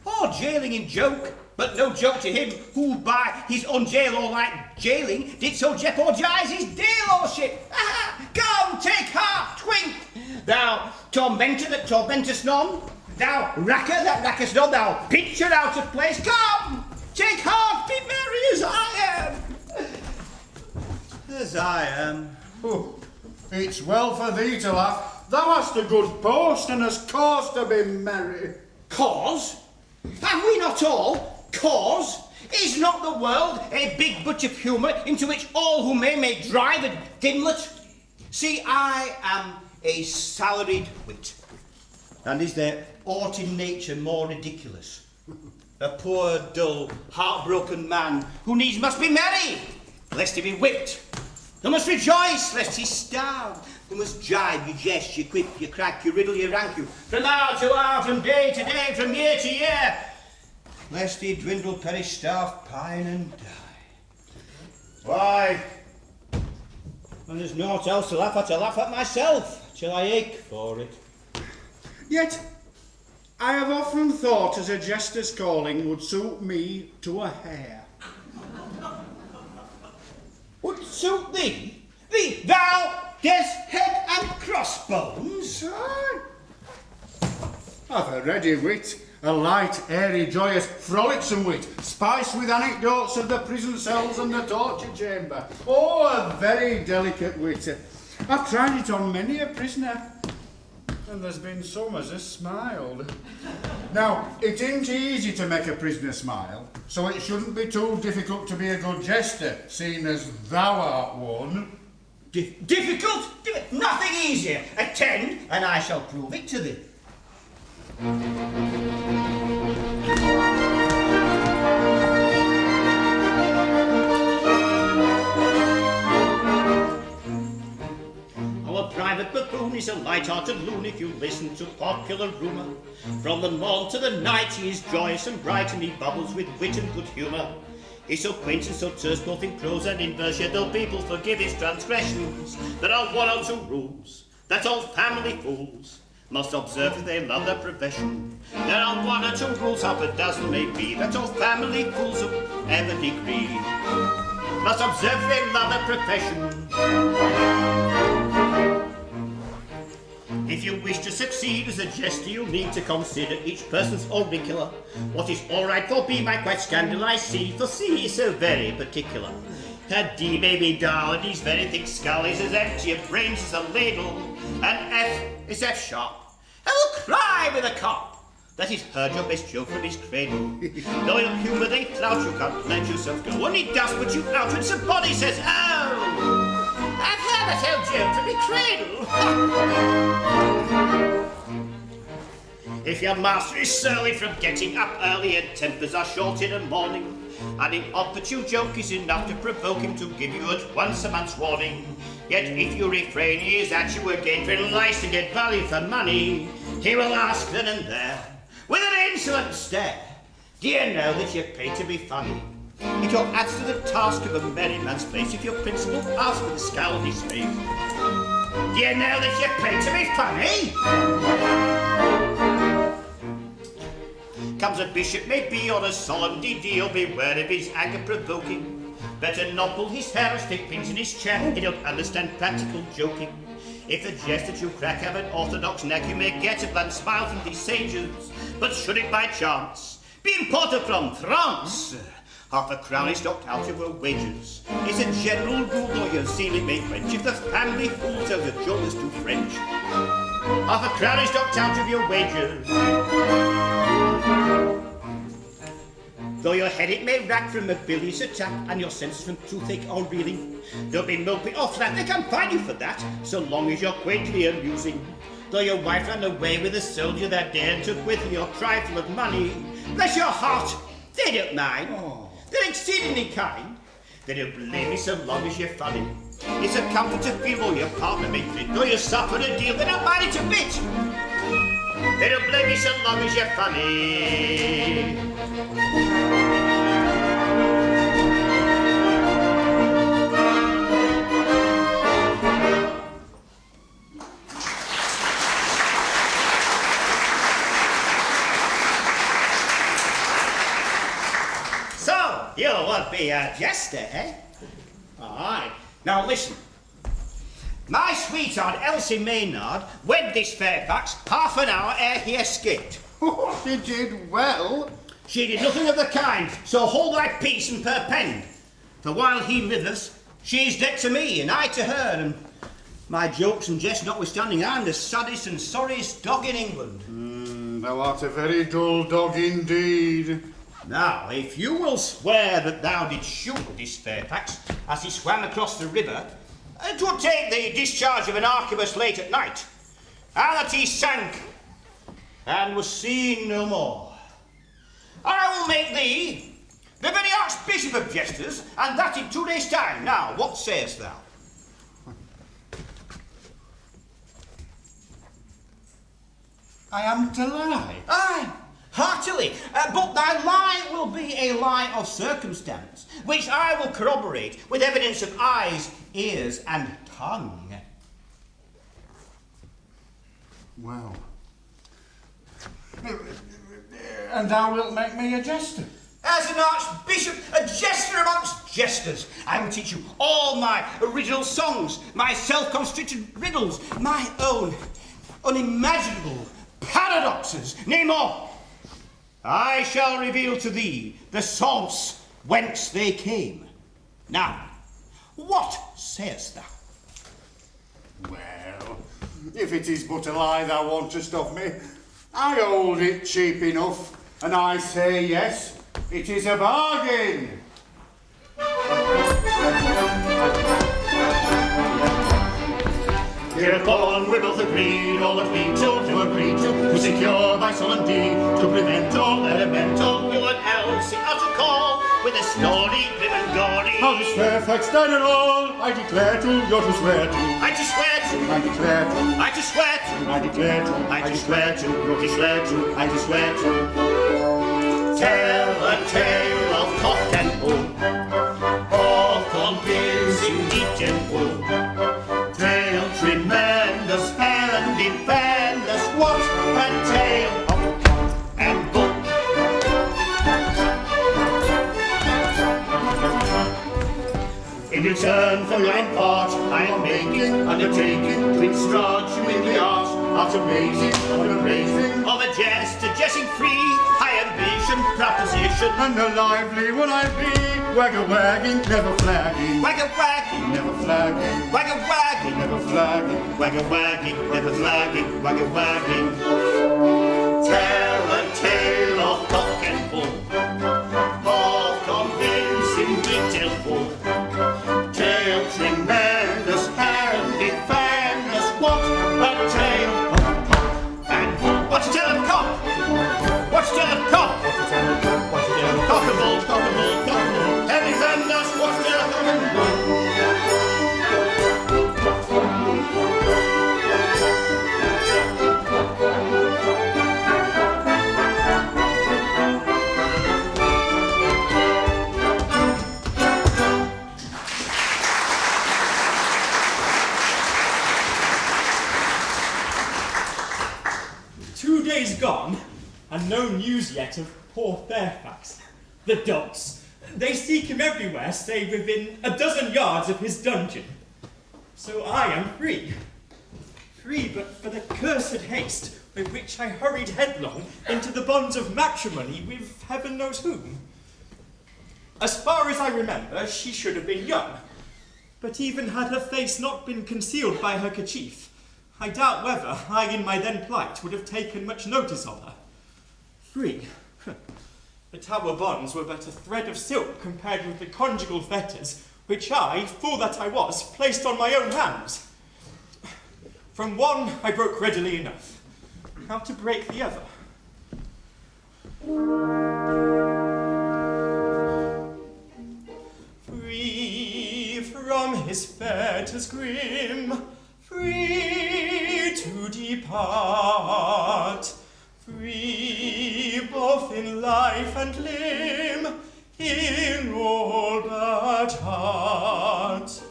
S12: Or jailing in joke, but no joke to him who by his unjail or like jailing did so jeopardise his dear lordship. Aha! Come, take heart, twink! Thou tormentor that tormentest none, thou racker that rackest none, thou pitcher out of place, come! Take heart, be merry as I am! As I am.
S2: Oh, it's well for thee to laugh. Thou hast a good post and hast cause to be merry.
S12: Cause? Have we not all cause? Is not the world a big butt of humour into which all who may drive a gimlet? See, I am a salaried wit. And is there aught in nature more ridiculous? A poor, dull, heartbroken man who needs must be merry, lest he be whipped. Who must rejoice, lest he starve. Who must jibe, you jest, you quip, you crack, you riddle, you rank you, from hour to hour, from day to day, from year to year, lest he dwindle, perish, starve, pine, and die. Why, when there's naught else to laugh at myself, till I ache for it.
S2: Yet, I have often thought as a jester's calling would suit me to a hair.
S12: Would suit thee? Thee, thou, death's head and crossbones?
S2: I've a ready wit, a light, airy, joyous, frolicsome wit, spiced with anecdotes of the prison cells and the torture chamber. Oh, a very delicate wit. I've tried it on many a prisoner. And there's been some as has smiled. Now, it ain't easy to make a prisoner smile, so it shouldn't be too difficult to be a good jester, seeing as thou art one.
S12: Difficult? Nothing easier. Attend, and I shall prove it to thee. Our private buffoon is a light-hearted loon if you listen to popular rumour. From the morn to the night he is joyous and bright, and he bubbles with wit and good humour. He's so quaint and so terse both in prose and in verse, yet though people forgive his transgressions, there are one or two rules that all family fools must observe if they love their profession. There are one or two rules, half a dozen may be, that all family fools of every degree must observe if they love their profession. If you wish to succeed as a jester, you'll need to consider each person's auricular. What is all right for B might quite scandalise C, for C is so very particular. Her D may be dull, and he's very thick skull is as empty of brains as a ladle, and F is F sharp, and will cry with a cop. That is heard your best joke from his cradle. Though in humour they flout, you can't let yourself go, and he does put you out when somebody says, oh! I've heard that old joke from the cradle. If your master is surly from getting up early and tempers are short in the morning, an inopportune joke is enough to provoke him to give you at once a month's warning. Yet if you refrain, he is at you again, for it lies to get value for money. He will ask then and there, with an insolent stare, do you know that you're paid to be funny? It all adds to the task of a merry man's place if your principal asks with a scowl on his face. Do you know that you're paid to be funny? Comes a bishop maybe or a solemn deal, beware of his anger provoking. Better not pull his hair or stick pins in his chair, he don't understand practical joking. If the jest that you crack have an orthodox neck, you may get a blunt smile from these sages. But should it by chance be imported from France, half a crown is docked out of her wages. It's a general rule, though your ceiling may quench, if the family fool tells a joke that's too French. Half a crown is docked out of your wages. Though your head it may rack from a bilious attack, and your senses from toothache or reeling, don't be mopey or flat, they can't find you for that, so long as you're quaintly amusing. Though your wife ran away with a soldier that day and took with her your trifle of money, bless your heart, they don't mind. They're exceedingly kind. They don't blame me so long as you're funny. It's a comfort to feel all your partner may fit, though you suffer a deal, they don't mind it a bit. They don't blame me so long as you're funny. So, you would be a jester, eh? Aye. Now listen. My sweetheart Elsie Maynard wed this Fairfax half an hour ere he escaped.
S2: She did well.
S12: She did nothing of the kind, so hold thy peace and perpend. For while he liveth, she is dead to me, and I to her, and my jokes and jests notwithstanding, I'm the saddest and sorriest dog in England.
S2: Thou art a very dull dog indeed.
S12: Now, if you will swear that thou didst shoot this Fairfax as he swam across the river, to take the discharge of an arquebus late at night, and that he sank and was seen no more, I will make thee the very Archbishop of Jesters, and that in 2 days' time. Now, what sayest thou?
S2: I am to lie.
S12: Aye, heartily, but thy lie will be a lie of circumstance, which I will corroborate with evidence of eyes, ears, and tongue.
S2: Well, and thou wilt make me a jester?
S12: As an archbishop, a jester amongst jesters, I will teach you all my original songs, my self-constricted riddles, my own unimaginable paradoxes, nay more. I shall reveal to thee the source whence they came. Now, what sayest thou?
S2: Well, If it is but a lie thou wantest of me, I hold it cheap enough, and I say yes, it is a bargain.
S12: Hereupon we both agreed, all that we two agreed to secure by solemn deed, to prevent all elemental, you and else out to call, with a story grim and gory.
S2: How this Fairfax done it all, I declare to, you're to swear to.
S12: I to swear to,
S2: I declare to,
S12: I to swear to,
S2: I declare to,
S12: I to swear to, you're to swear to,
S2: I to swear to.
S12: Tell a tale of cock and bull, of convincing deep and full. Tale tremendous and defenders, what a tale of cock and bull. In return for your part, I am undertaking to instruct you in the art of amazing, of a jest, jesting free, high ambition, proposition,
S2: And a lively will I be, wagga-wagging, never flagging.
S12: wagga-wagging,
S2: Never flagging,
S12: wagga-wagging,
S2: never flagging.
S12: wagga-wagging, never flagging, wagga-wagging. Tell a tale of cock and bull, of convincing detail full. Tale tremendous and defenders, what a tale of cock and bull. What's a tale of cock? What's a tale of cock? Cockable, cockable, cockable. And defenders, what's a tale of cock and bull?
S11: Gone, and no news yet of poor Fairfax. The dogs, they seek him everywhere, save within a dozen yards of his dungeon. So I am free. Free but for the cursed haste with which I hurried headlong into the bonds of matrimony with heaven knows whom. As far as I remember, she should have been young, but even had her face not been concealed by her kerchief, I doubt whether I in my then plight would have taken much notice of her. Free. But our bonds were but a thread of silk compared with the conjugal fetters, which I, fool that I was, placed on my own hands. From one I broke readily enough. How to break the other? Free from his fetters grim, free to depart, free both in life and limb, in all but heart,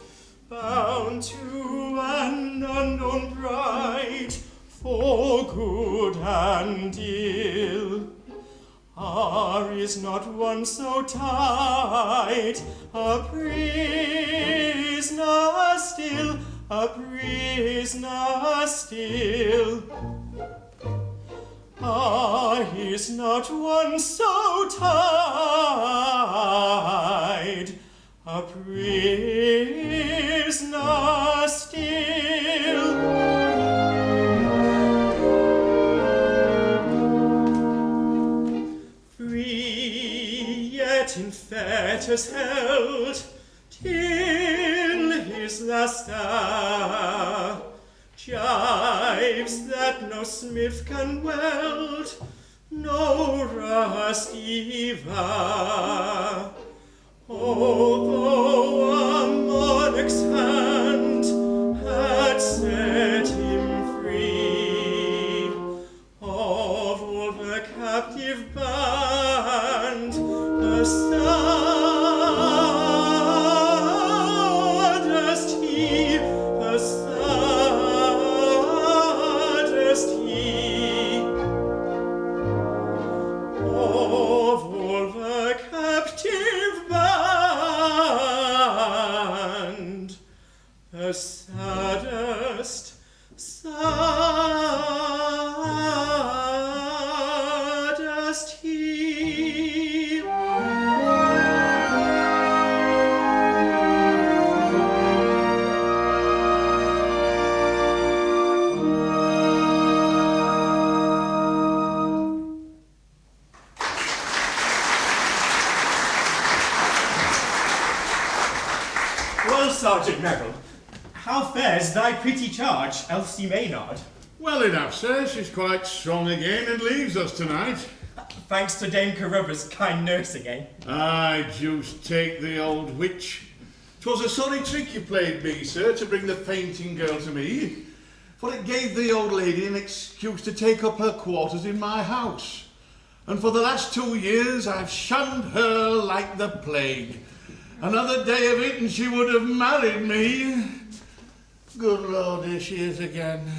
S11: bound to an unknown bride, for good and ill. Is not one so tight, a prisoner still, a prisoner still. Is not one so tied, a prisoner still. Free yet in fetters held, till his last hour, gyves that no smith can weld, no rust ever. Although a monarch's hand had set him free of all the captive band, the saddest he, the saddest he, of all the captive band, the saddest, saddest he. Sergeant Merrill. How fares thy pretty charge, Elsie Maynard?
S6: Well enough, sir. She's quite strong again and leaves us tonight.
S11: Thanks to Dame Carruber's kind nursing, eh?
S6: Aye, deuce take the old witch. 'Twas a sorry trick you played me, sir, to bring the fainting girl to me. For it gave the old lady an excuse to take up her quarters in my house. And for the last 2 years I've shunned her like the plague. Another day of it and she would have married me. Good Lord, here she is again.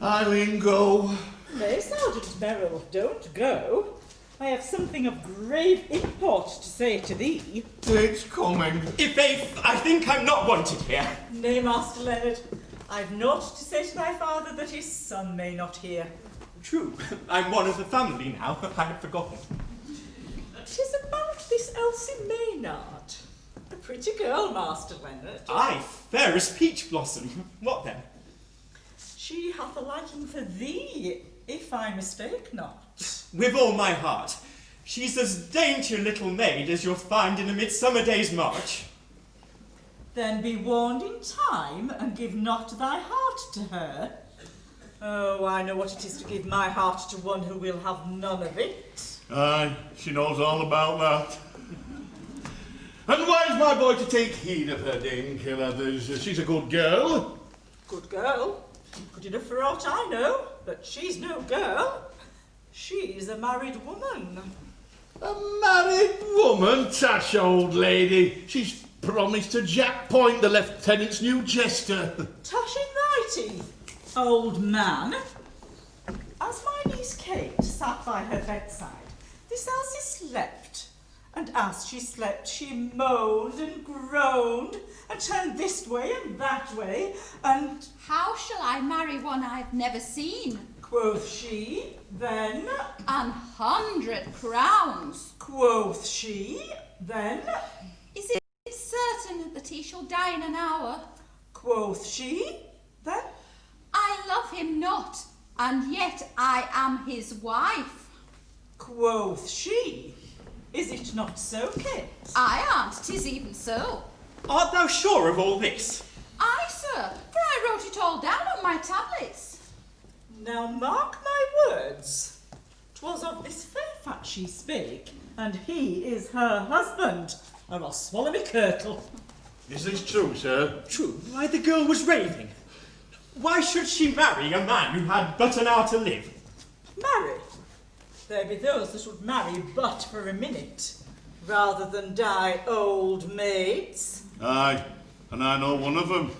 S6: Eileen, go.
S5: No, Sergeant Merrill, don't go. I have something of grave import to say to thee.
S6: It's coming.
S11: I' faith, I think I'm not wanted here.
S5: Nay, Master Leonard, I've naught to say to thy father that his son may not hear.
S11: True, I'm one of the family now. I had forgotten.
S5: 'Tis about this Elsie Maynard. A pretty girl, Master Leonard.
S11: Aye, fair as peach blossom. What then?
S5: She hath a liking for thee, if I mistake not.
S11: With all my heart. She's as dainty a little maid as you'll find in a midsummer day's march.
S5: Then be warned in time, and give not thy heart to her. Oh, I know what it is to give my heart to one who will have none of it.
S6: Aye, she knows all about that. And why is my boy to take heed of her, Dame Carruthers? She's a good girl.
S5: Good girl? Good enough for aught I know, but she's no girl. She's a married woman.
S6: A married woman? Tash, old lady. She's promised to Jack Point, the lieutenant's new jester.
S5: Tash in thy teeth, old man. As my niece Kate sat by her bedside, this Elsie slept, and as she slept she moaned and groaned, and turned this way and that way, and...
S13: How shall I marry one I've never seen?
S5: Quoth she, then...
S13: 100 crowns.
S5: Quoth she, then...
S13: Is it certain that he shall die in an hour?
S5: Quoth she, then...
S13: I love him not, and yet I am his wife.
S5: Quoth she, is it not so, Kate?
S13: Aye, aunt, 'tis even so.
S11: Art thou sure of all this?
S13: Aye, sir, for I wrote it all down on my tablets.
S5: Now mark my words. 'Twas of this Fairfax she spake, and he is her husband. I will swallow me kirtle.
S6: Is this true, sir?
S11: True, why the girl was raving. Why should she marry a man who had but an hour to live?
S5: Marry? There be those that would marry but for a minute, rather than die old maids.
S6: Aye, and I know one of them.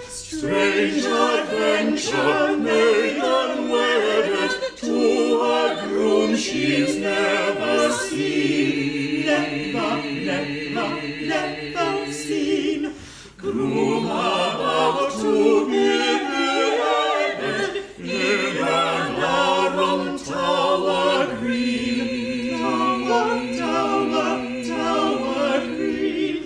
S9: Strange adventure made unwedded, to her groom she's never seen. Never seen. Groom about to be beheaded in an Arum Tower green. Tower green.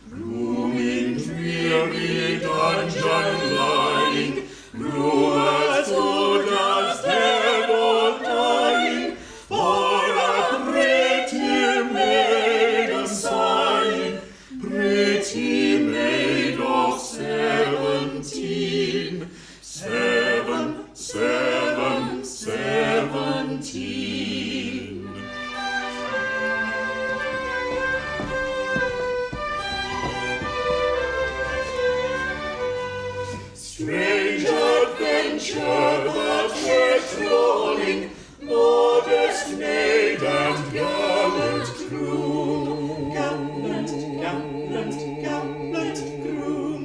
S9: Groom in dreary dungeon lying, grew as good as dead or dying, for a pretty maiden sighing, pretty maid of 17. 17. Strange adventure that we're trolling, modest maid and gallant groom. Gallant groom.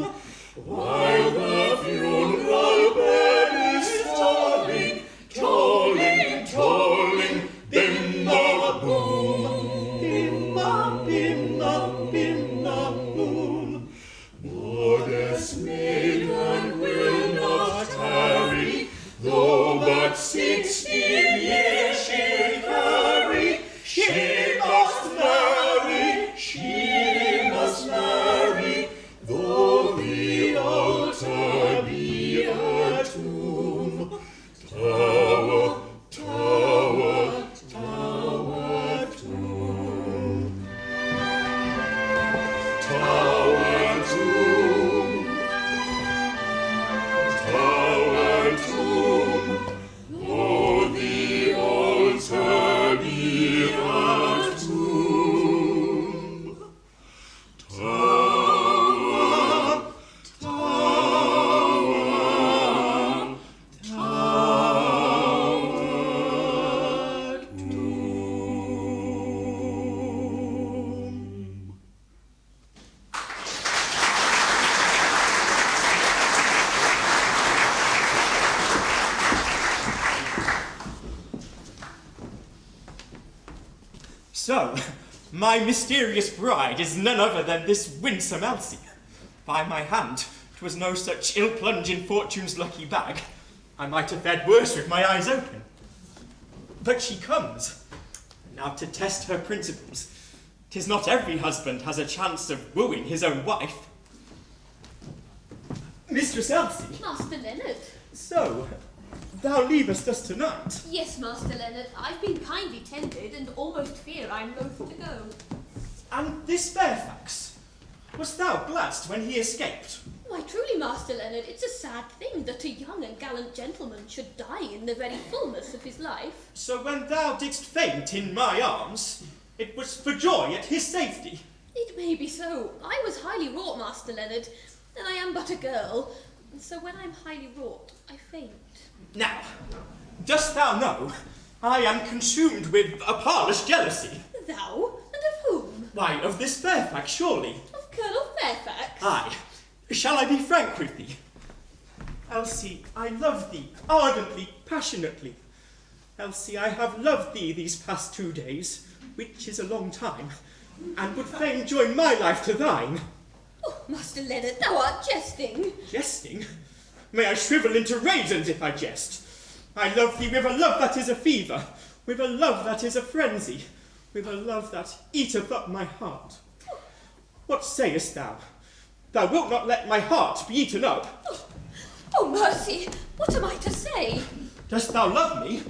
S9: While the funeral bell is tolling, tolling, tolling, bim-ba boom. Bim-ba, bim-ba, bim-ba boom. Modest maiden will not tarry, though but 16 years she'll carry. She must marry, she must marry, though the altar be a tomb.
S11: So, my mysterious bride is none other than this winsome Elsie. By my hand, 'twas no such ill plunge in fortune's lucky bag. I might have fared worse with my eyes open. But she comes. Now to test her principles, 'tis not every husband has a chance of wooing his own wife. Mistress Elsie.
S1: Master Leonard.
S11: So, thou leavest us tonight?
S1: Yes, Master Leonard. I've been kindly tended and almost fear I'm loath to go.
S11: And this Fairfax, wast thou gladst when he escaped?
S1: Why, truly, Master Leonard, it's a sad thing that a young and gallant gentleman should die in the very fullness of his life.
S11: So when thou didst faint in my arms, it was for joy at his safety?
S1: It may be so. I was highly wrought, Master Leonard, and I am but a girl, and so when I'm highly wrought, I faint.
S11: Now, dost thou know, I am consumed with a parlous jealousy.
S1: Thou? And of whom?
S11: Why, of this Fairfax, surely.
S1: Of Colonel Fairfax?
S11: Aye. Shall I be frank with thee? Elsie, I love thee, ardently, passionately. Elsie, I have loved thee these past 2 days, which is a long time, and would fain join my life to thine.
S1: Oh, Master Leonard, thou art jesting.
S11: Jesting? May I shrivel into raisins if I jest. I love thee with a love that is a fever, with a love that is a frenzy, with a love that eateth up my heart. What sayest thou? Thou wilt not let my heart be eaten up.
S1: Oh, mercy! What am I to say?
S11: Dost thou love me?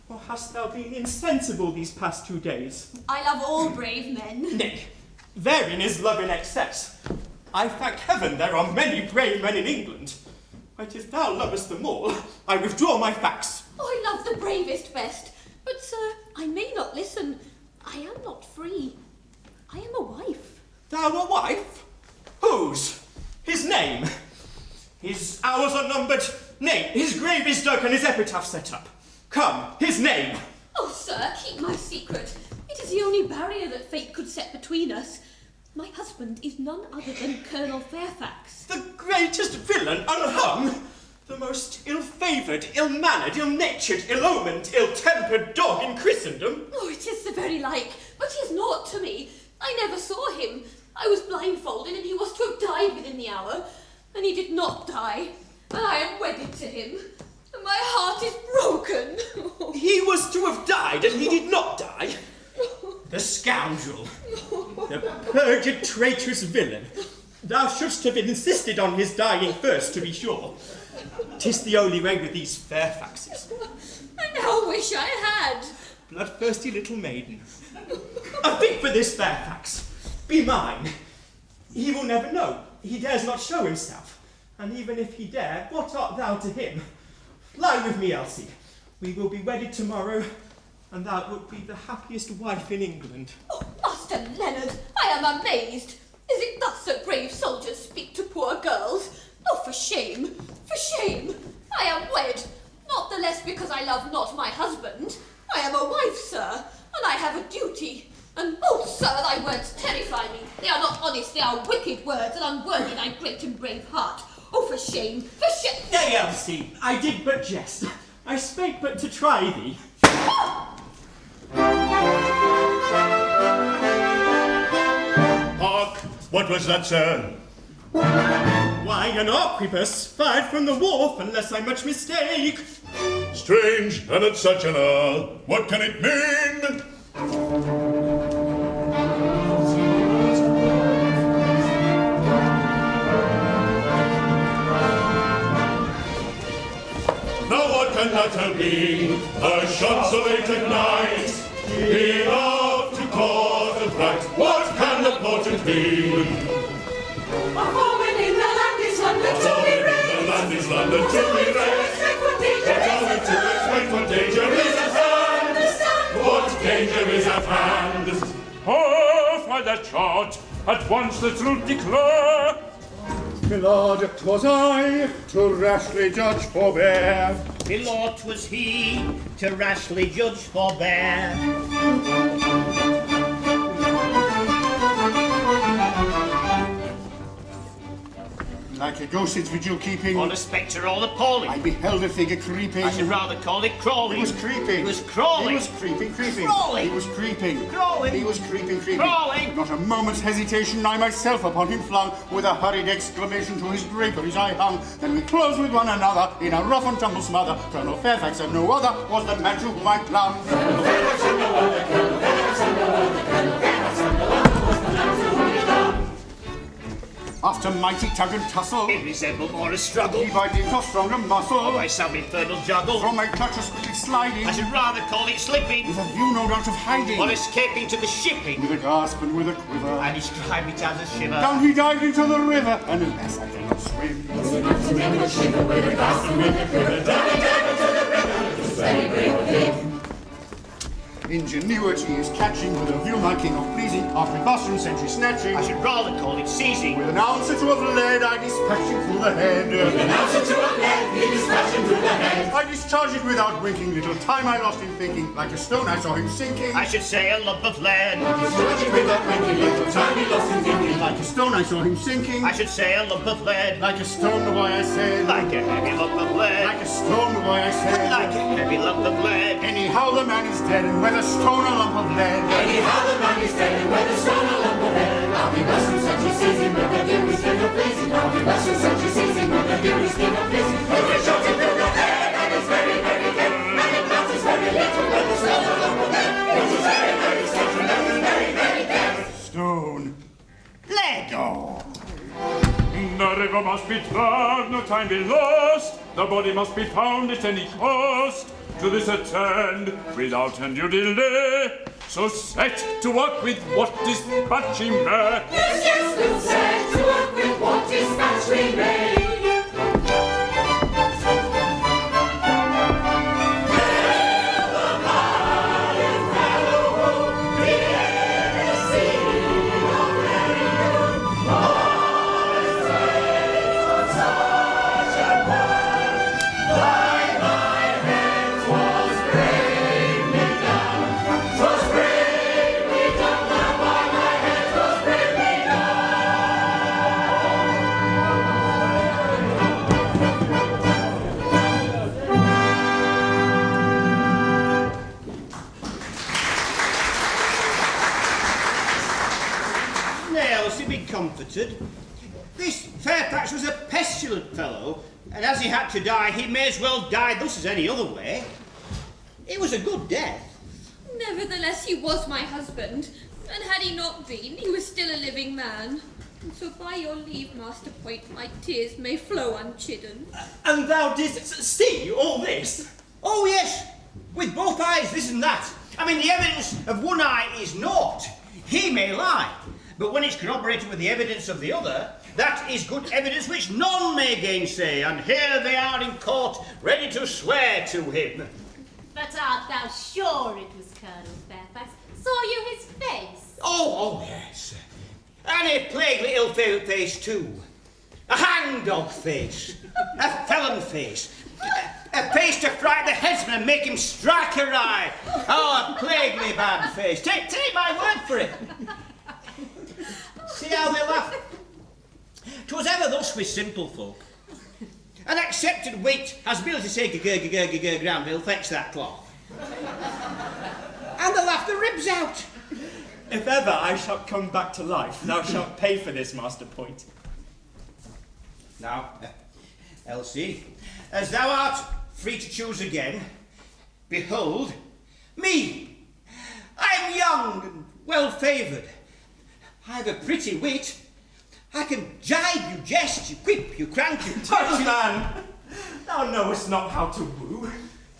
S11: Or hast thou been insensible these past 2 days?
S1: I love all brave men.
S11: Nay, therein is love in excess. I thank heaven there are many brave men in England. But if thou lovest them all, I withdraw my facts.
S1: Oh, I love the bravest best. But, sir, I may not listen. I am not free. I am a wife.
S11: Thou a wife? Whose? His name? His hours are numbered. Nay, his grave is dug and his epitaph set up. Come, his name.
S1: Oh, sir, keep my secret. It is the only barrier that fate could set between us. My husband is none other than Colonel Fairfax.
S11: The greatest villain unhung. The most ill-favoured, ill-mannered, ill-natured, ill-omened, ill-tempered dog in Christendom.
S1: Oh, it is the very like, but he is naught to me. I never saw him. I was blindfolded, and he was to have died within the hour, and he did not die, and I am wedded to him, and my heart is broken.
S11: He was to have died, and he did not die. The scoundrel. The perjured, traitorous villain. Thou shouldst have insisted on his dying first, to be sure. 'Tis the only way with these Fairfaxes.
S1: I now wish I had.
S11: Bloodthirsty little maiden. A fig for this Fairfax. Be mine. He will never know. He dares not show himself. And even if he dare, what art thou to him? Lie with me, Elsie. We will be wedded tomorrow, and thou wilt be the happiest wife in England.
S1: Oh, Master Leonard, I am amazed. Is it thus that brave soldiers speak to poor girls? Oh, for shame, for shame. I am wed, not the less because I love not my husband. I am a wife, sir, and I have a duty. And, oh, sir, thy words terrify me. They are not honest, they are wicked words, and unworthy thy great and brave heart. Oh, for shame, for shame.
S11: Nay, Elsie, I did but jest. I spake but to try thee.
S9: Hark! What was that, sir?
S11: Why, an arquebus fired from the wharf, unless I much mistake.
S9: Strange, and at such an hour. What can it mean? Now what can that have been? A shot so late at night, enough to cause a fright. What can the portent mean?
S8: A woman in the land is London to be raised.
S9: The land is London to be raised.
S8: What danger is at hand?
S9: What danger is at hand? What danger is at hand?
S10: Oh, for the charge! At once the truth declare!
S2: My lord, 'twas I, to rashly judge forbear.
S12: My lord, 'twas he, to rashly judge forbear.
S2: Like a ghost its vigil keeping.
S12: Or the spectre all appalling.
S2: I beheld a figure creeping.
S12: I should rather call it crawling.
S2: He was creeping.
S12: He was crawling.
S2: He was creeping.
S12: Crawling.
S2: He was creeping.
S12: Crawling.
S2: He was creeping.
S12: Crawling.
S2: Not a moment's hesitation, I myself upon him flung, with a hurried exclamation to his draperies I hung. Then we closed with one another in a rough and tumble smother. Colonel Fairfax and no other was the man to whom I clung. Colonel Fairfax and no other, Colonel Fairfax and no other, Colonel Fairfax and no other was the man to whom I clung. After mighty tug and tussle,
S12: it resembled more a struggle.
S2: He by dint of stronger muscle,
S12: or by some infernal juggle,
S2: from my clutches quickly sliding,
S12: I should rather call it slipping,
S2: with a view no doubt of hiding,
S12: or escaping to the shipping,
S2: with a gasp and with a quiver,
S12: I describe it as a shiver.
S2: Down he dived into the river, and alas I cannot swim.
S4: With a shiver, with a gasp and with a quiver, down he dived into the river, it was very brave of him.
S2: Ingenuity is catching, with a view my king of pleasing, after Boston century snatching,
S12: I should rather call it seizing,
S2: with an ounce or two of lead I dispatch him through the head.
S4: With an ounce or two of lead he dispatched him through the head.
S2: I discharged it without winking, little time I lost in thinking, like a stone I saw him sinking.
S12: I should say a lump of lead.
S4: I discharged it without winking, little time he lost in thinking,
S2: like a stone I saw him sinking.
S12: I should say a lump of lead.
S2: Like a stone the boy I said.
S12: Like a heavy lump of lead.
S2: Like a stone the boy I said.
S12: Like a heavy lump of lead.
S2: Anyhow the man is dead, and whether stone or lump of lead.
S4: Anyhow the man is dead, and whether stone or lump of lead. I'll be blessed and such a season, but the view is king of pleasing. I'll be blessed and such a season, but the view is king of pleasing. If we shot him through the head, and it's very, very dead, and it matters very little whether stone or lump of lead. It is very, very certain that it's very, very dead.
S2: Stone.
S12: Lead.
S2: Oh.
S10: The river must be trod, no time be lost. The body must be found at any cost. To this attend, without undue delay. So set to work with what dispatch we may.
S4: Yes, yes, we'll set to work with what dispatch we may.
S12: Comforted. This Fairfax was a pestilent fellow, and as he had to die, he may as well die thus as any other way. It was a good death.
S14: Nevertheless, he was my husband, and had he not been, he was still a living man. And so by your leave, Master Point, my tears may flow unchidden.
S11: And thou didst see all this?
S12: Oh, yes, with both eyes, this and that. I mean, the evidence of one eye is naught. He may lie. But when it's corroborated with the evidence of the other, that is good evidence which none may gainsay, and here they are in court, ready to swear to him.
S1: But art thou sure it was Colonel Fairfax? Saw you his face?
S12: Oh, yes. And a plaguely ill-favoured face, too. A hangdog face. A felon face. A face to frighten the headsman and make him strike a eye. Oh, a plaguely bad face. Take my word for it. See how they laugh? 'Twas ever thus with simple folk. An accepted wit has merely to say Granville, fetch that cloth. And they laugh the ribs out.
S11: If ever I shall come back to life, thou shalt pay for this, Master Point.
S12: Now, Elsie, as thou art free to choose again, behold me. I am young and well-favoured. I have a pretty wit. I can jibe you, jest you, quip you, crank you,
S11: Tush, man! Thou knowest not how to woo.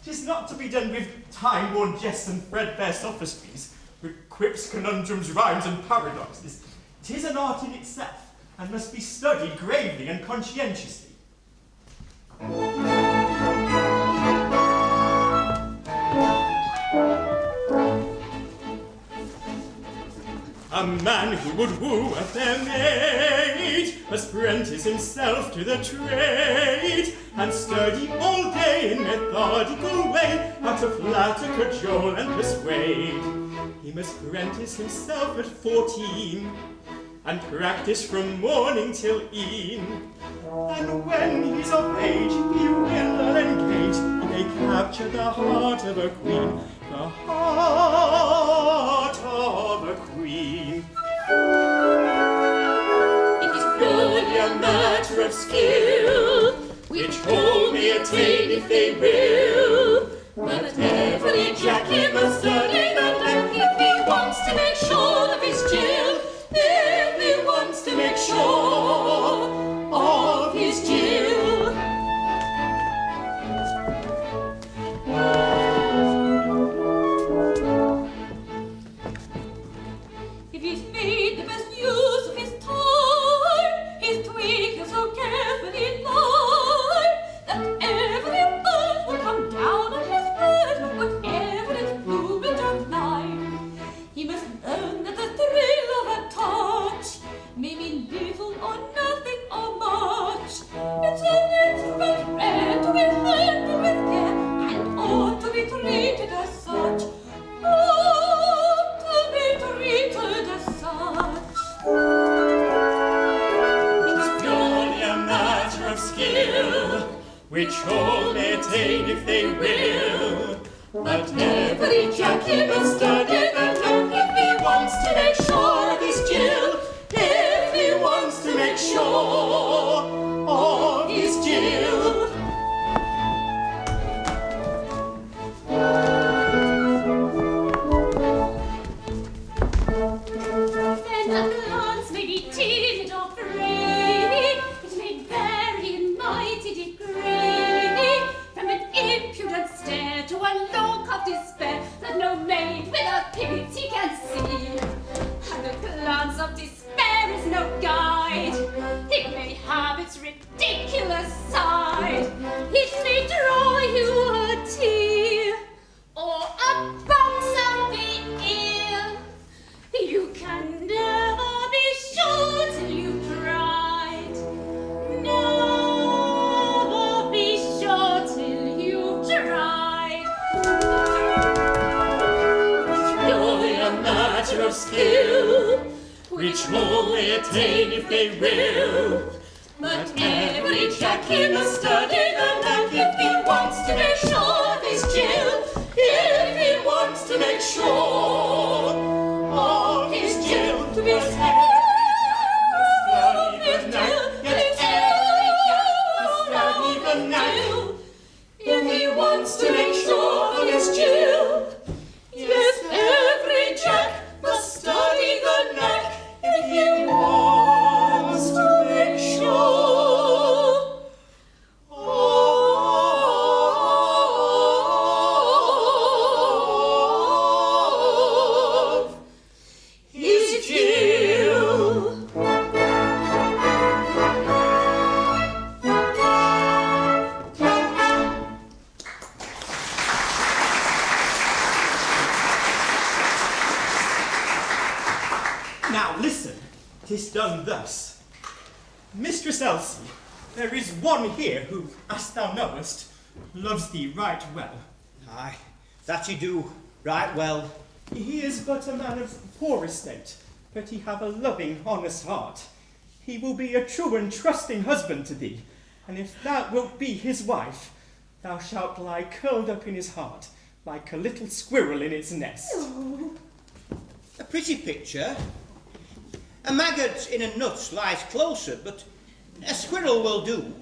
S11: 'Tis not to be done with time-worn jests and threadbare sophistries, with quips, conundrums, rhymes, and paradoxes. 'Tis an art in itself, and must be studied gravely and conscientiously. A man who would woo a fair maid must prentice himself to the trade, and study all day in methodical way how to flatter, cajole, and persuade. He must prentice himself at 14, and practice from morning till e'en. And when he's of age, he will engage, they capture the heart of a queen, the heart of a queen.
S8: It is purely a matter of skill, which all may attain if they will. But every Jackie must study the deck if he wants to make sure of his Jill. If he wants to make sure of his Jill. If he's made the best use of his time, his tweak is so carefully lined that every bird will come down on his bird, whatever its plumage or line. He must learn that the thrill of a touch may mean little or nothing or much. It's an instrument rare to be handled with care and ought to be treated as such. Ought to be treated as such. It's purely a matter of skill, which all may attain if they will. But every Jackie must study the deck if he wants to make sure of his Jill. If he wants to make sure of his Jill. Then a glance may be timid or afraid, it may vary in mighty degree, from an impudent stare to a look of despair that no maid without pity can see. And a glance of despair is no guide, it may have its ridiculous side, it may draw you a tear, or a bounce of the ear. You can never be sure till you've tried. Never be sure till you've tried. It's purely a matter of skill, which all may attain if they will. But every Jackie must study the deck if he wants to make sure of his Jill. If he wants to make sure of his Jill. To be study the deck, yes, every Jack must study the deck. If he wants to make sure of his Jill. Yes, every Jack must study the neck if he wants to make sure of his Jill.
S11: Now listen, 'tis done thus. Mistress Elsie, there is one here who, as thou knowest, loves thee right well.
S12: Aye, that he do, right well.
S11: He is but a man of poor estate, but he have a loving, honest heart. He will be a true and trusting husband to thee, and if thou wilt be his wife, thou shalt lie curled up in his heart, like a little squirrel in its nest.
S12: A pretty picture. A maggot in a nut lies closer, but a squirrel will do.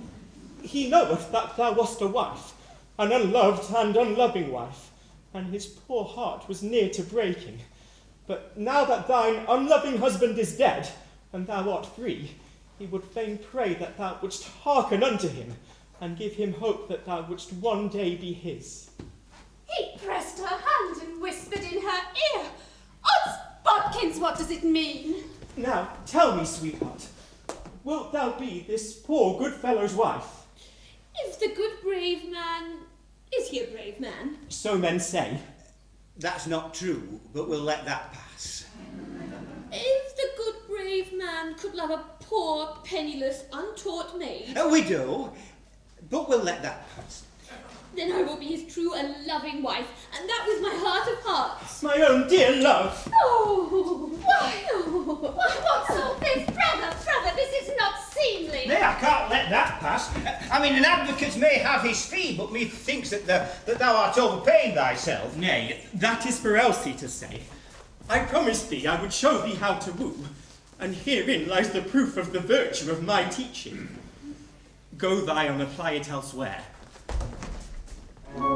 S11: He knoweth that thou wast a wife, an unloved and unloving wife, and his poor heart was near to breaking. But now that thine unloving husband is dead, and thou art free, he would fain pray that thou wouldst hearken unto him, and give him hope that thou wouldst one day be his.
S1: He pressed her hand and whispered in her ear. Odds bodkins, what does it mean?
S11: Now, tell me, sweetheart, wilt thou be this poor good fellow's wife?
S14: Is the good brave man... Is he a brave man?
S11: So men say.
S12: That's not true, but we'll let that pass.
S14: If the good brave man could love a poor, penniless, untaught maid...
S12: We do, but we'll let that pass.
S14: Then I will be his true and loving wife, and that with my heart of hearts.
S11: My own dear love!
S1: Oh, why? What sort of
S12: I mean, an advocate may have his fee, but methinks that thou art overpaying thyself.
S11: Nay, that is for Elsie to say. I promised thee I would show thee how to woo, and herein lies the proof of the virtue of my teaching. Go thy and apply it elsewhere.
S14: When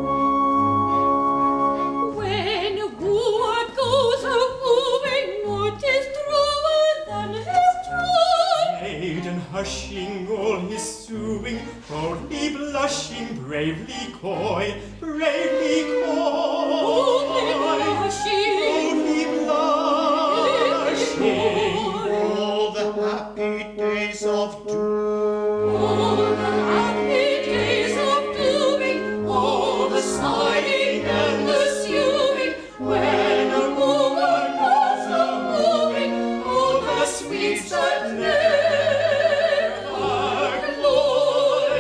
S14: a wooer goes a-wooing, what is truer than his troth?
S11: Maiden hushing all his suing, only blushing, bravely coy, bravely coy.
S14: Only blushing,
S12: All the happy days of doom.
S14: all the happy days of dooming, all the sighing and the suing, when a wooer goes a-wooing, all the sweets that never cloy.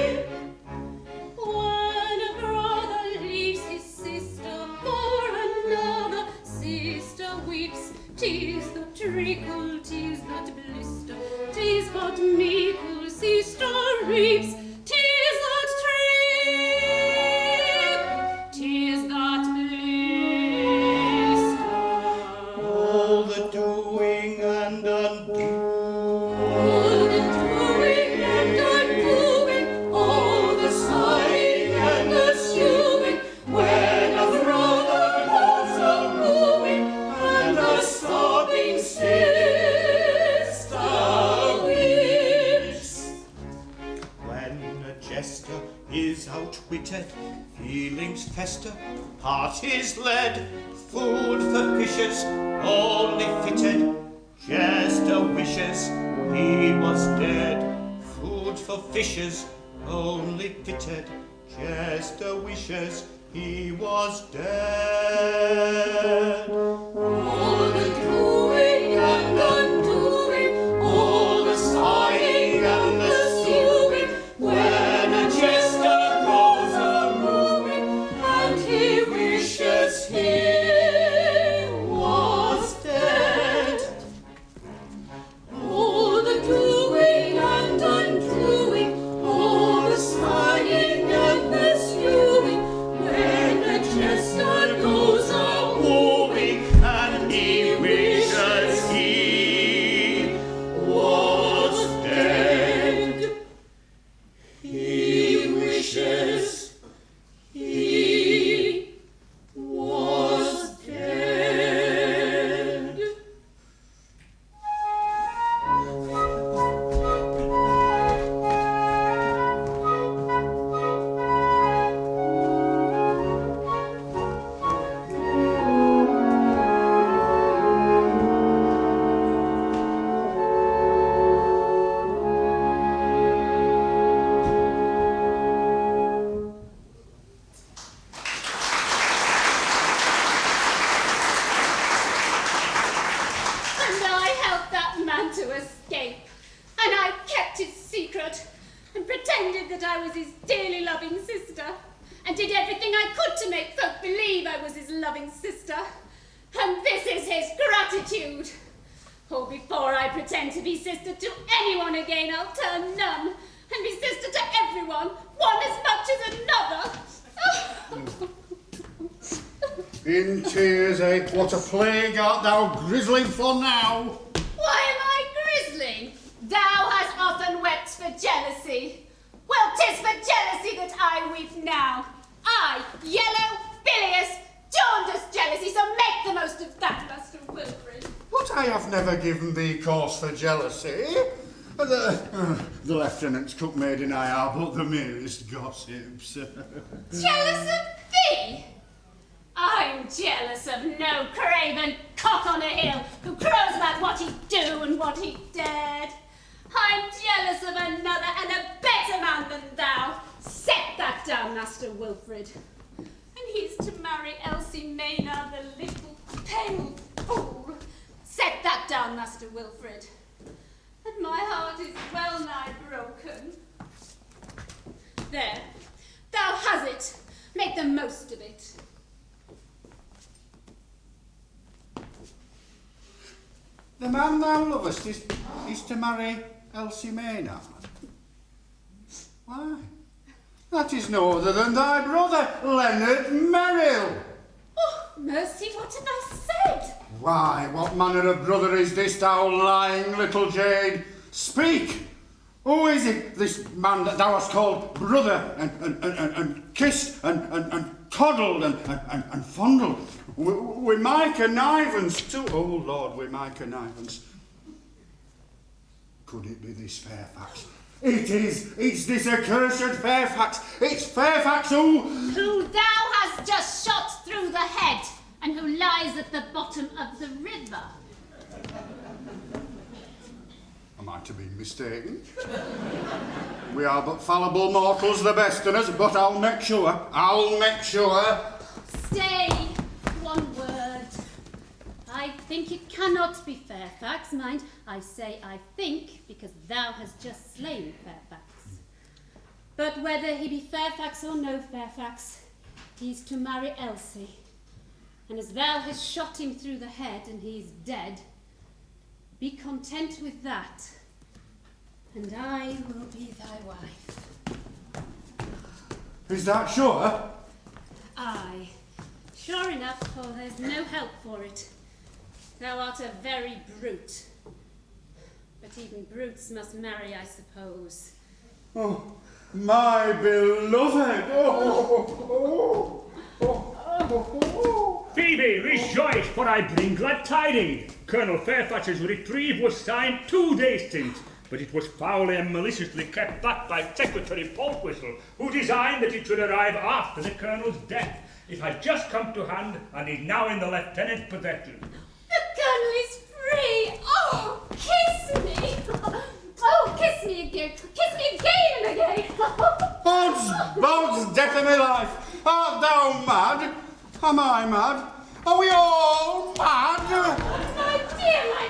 S14: When a brother leaves his sister for another, sister weeps, 'tis that trickle, 'tis that blister, 'tis but meekle, sister reaps, 'tis that trip, 'tis that blister.
S12: All the doing and undoing.
S14: All the doing and undoing, all the sighing and the suing, when a brother goes a-wooing, and the sobbing sister weeps.
S12: When a jester is outwitted, feelings fester, heart is led, food for fishes, only fitted, jester wishes he was dead. Food for fishes, only fitted, jester wishes he was dead.
S14: All the doing and undoing, all the sighing and the suing, when a jester goes a-wooing, and he wishes he was dead. All the doing and undoing, all the sighing and the suing, when a jester goes a-wooing,
S12: And he wishes he was dead.
S14: he wishes he was dead. And I helped that man to escape, and I kept his secret, and pretended that I was his dearly loving sister, and did everything I could to make folk believe I was his loving sister. And this is his gratitude. Oh, before I pretend to be sister to anyone again, I'll turn nun, and be sister to everyone, one as much as another.
S2: In tears, eh? What a plague art thou grizzling for now?
S1: Why am I grizzling? Thou hast often wept for jealousy. Well, 'tis for jealousy that I weep now. I, yellow, bilious, jaundiced jealousy, so make the most of that, Master Wilfrid.
S2: But I have never given thee cause for jealousy. The lieutenant's cook maid and I are but the merest gossips.
S1: Jealous of thee? I'm jealous of no craven cock on a hill who crows about what he'd do and what he dared. I'm jealous of another and a better man than thou. Set that down, Master Wilfrid. And he's to marry Elsie Maynard, the little pale fool. Set that down, Master Wilfrid. And my heart is well nigh broken. There, thou has it. Make the most of it.
S2: The man thou lovest is to marry Elsie Maynard. Why? That is no other than thy brother, Leonard Merrill.
S14: Oh, mercy, what have I said?
S2: Why, what manner of brother is this, thou lying little jade? Speak! Who is it, this man that thou hast called brother, and kissed, and coddled, and fondled? With my connivance too. Oh, Lord, with my connivance. Could it be this Fairfax? It is! It's this accursed Fairfax! It's Fairfax
S14: who thou hast just shot through the head, and who lies at the bottom of the river.
S2: Am I to be mistaken? We are but fallible mortals, the best of us, but I'll make sure. I'll make sure.
S14: Stay, one word. I think it cannot be Fairfax. Mind, I say I think, because thou hast just slain Fairfax. But whether he be Fairfax or no Fairfax, he's to marry Elsie. And as thou hast shot him through the head and he is dead, be content with that, and I will be thy wife.
S2: Is that sure?
S14: Aye, sure enough, for there's no help for it. Thou art a very brute. But even brutes must marry, I suppose.
S2: Oh, my beloved! Oh.
S9: Phoebe, rejoice, for I bring glad tidings. Colonel Fairfax's reprieve was signed 2 days since, but it was foully and maliciously kept back by Secretary Polkwhistle, who designed that it should arrive after the Colonel's death. It had just come to hand, and is now in the Lieutenant's possession.
S14: The Colonel is free! Oh, kiss me! Oh, kiss me again! Kiss me again and again!
S2: Bods, death of my life! Art thou mad? Am I mad? Are we all mad?
S14: My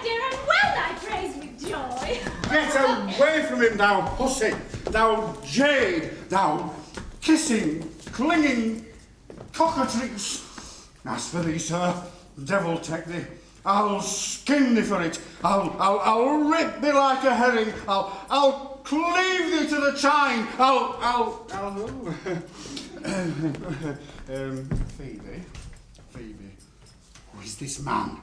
S14: dear, and well I praise with joy!
S2: Get away from him, thou hussy! Thou jade! Thou kissing, clinging cockatrice! As for thee, sir, devil take thee. I'll skin thee for it. I'll rip thee like a herring. I'll cleave thee to the chine. Phoebe, who is this man?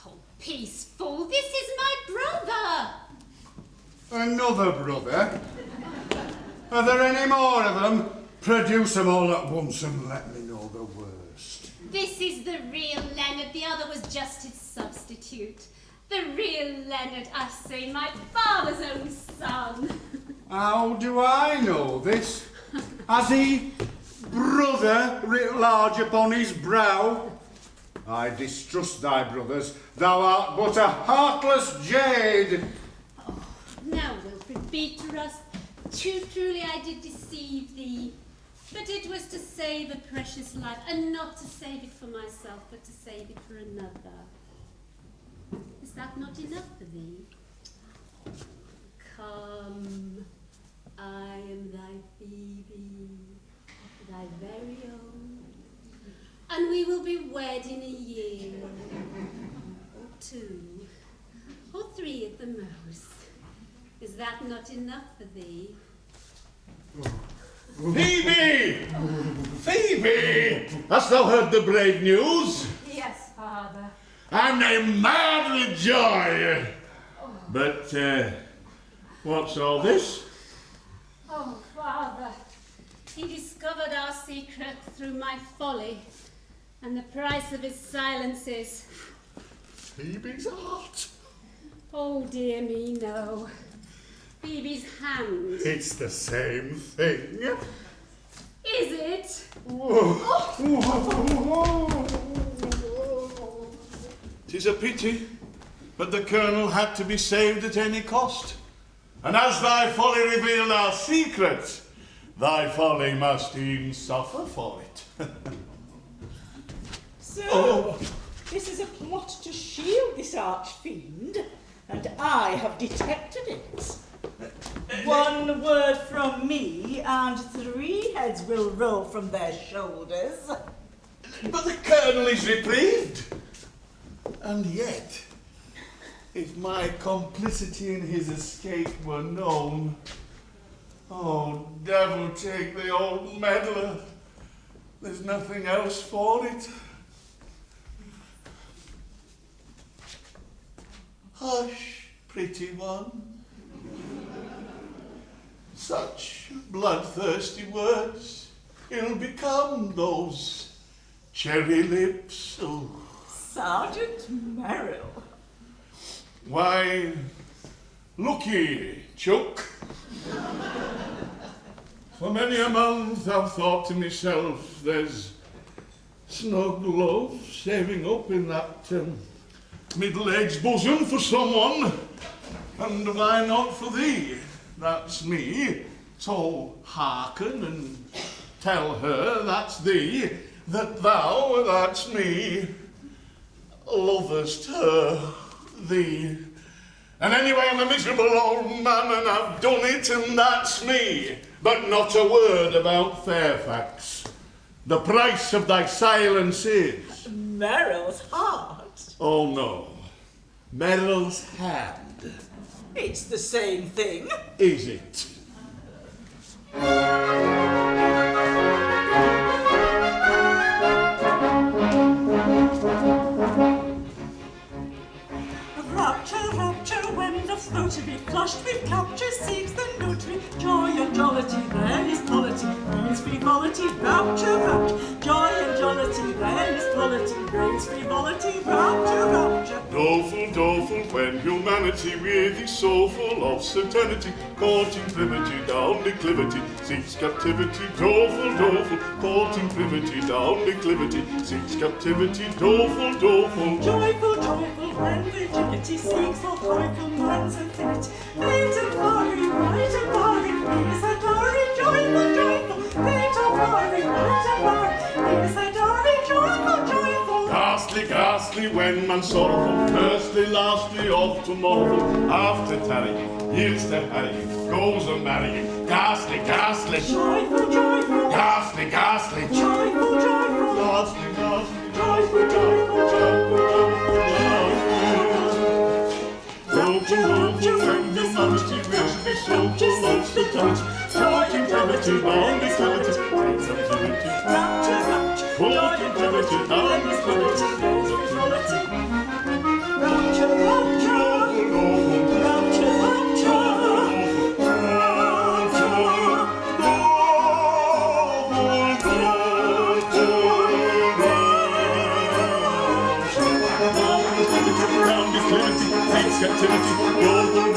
S14: Oh, peaceful, this is my brother.
S2: Another brother? Are there any more of them? Produce them all at once and let me know the worst.
S14: This is the real Leonard, the other was just his substitute. The real Leonard, I say, my father's own son.
S2: How do I know this? Has he brother writ large upon his brow? I distrust thy brothers. Thou art but a heartless jade.
S14: Oh, now, Wilfred, be trust. Truly I did deceive thee. But it was to save a precious life, and not to save it for myself, but to save it for another. Is that not enough for thee? Come, I am thy Phoebe, thy very own, and we will be wed in a year, or 2, or 3 at the most. Is that not enough for thee?
S6: Phoebe! Phoebe! Hast thou heard the brave news?
S13: Yes, Father.
S6: And I'm mad with joy. But, what's all this?
S14: Oh, Father, he discovered our secret through my folly, and the price of his silence is...
S6: Phoebe's heart.
S14: Oh, dear me, no. Phoebe's hand.
S6: It's the same thing.
S14: Is it?
S6: Tis a pity, but the Colonel had to be saved at any cost. And as thy folly revealed our secret, thy folly must e'en suffer for it.
S5: So, this is a plot to shield this arch-fiend, and I have detected it. 1 word from me, and 3 heads will roll from their shoulders.
S6: But the Colonel is reprieved. And yet, if my complicity in his escape were known, Oh, devil take the old meddler. There's nothing else for it. Hush, pretty one. Such bloodthirsty words ill become those cherry lips. Oh.
S5: Sergeant Merrill.
S6: Why, look-ye, Chuck. For many a month I've thought to myself, there's snug love saving up in that middle-aged bosom for someone, and why not for thee? That's me. So hearken and tell her that's thee, that thou, that's me, lovest her, thee. And anyway, I'm a miserable old man and I've done it and that's me. But not a word about Fairfax. The price of thy silence is...
S5: Merrill's heart.
S6: Oh no, Merrill's hand.
S5: It's the same thing.
S6: Is it?
S8: Rapture, rapture, when love's thought to be flushed with capture, seeks the notary. Joy and jollity, then is polity, reigns frivolity. Rapture, rapture, joy and jollity, then is polity, reigns frivolity. Rapture, rapture.
S6: Doleful, doleful, when humanity with his soul full of certainty, courting privity down declivity, seeks captivity. Doleful, doleful, courting privity down declivity, seeks captivity. Doleful, doleful,
S8: joyful, joyful, when virginity seeks for joyful man's infinity. Fate and glory, bright and barring, is a glory. Joyful, joyful, fate and glory, bright and barring, is a glory. Joyful, joyful.
S6: ghastly, ghastly, when man sorrowful, firstly, lastly, oft to marvel, after tarrying, yields to harrying, goes a marrying. Ghastly, ghastly,
S8: joyful, joyful,
S6: ghastly, ghastly,
S8: joyful, joyful,
S6: ghastly, ghastly,
S8: joyful, joyful, joyful, joyful,
S6: rapture, rapture, when humanity wills to be so full of certainty, courting gravity, bound declivity, brings captivity.
S8: rapture, rapture,
S6: Courting gravity, bound declivity, brings captivity.
S8: rapture, rapture, rapture,
S6: Captivity, golden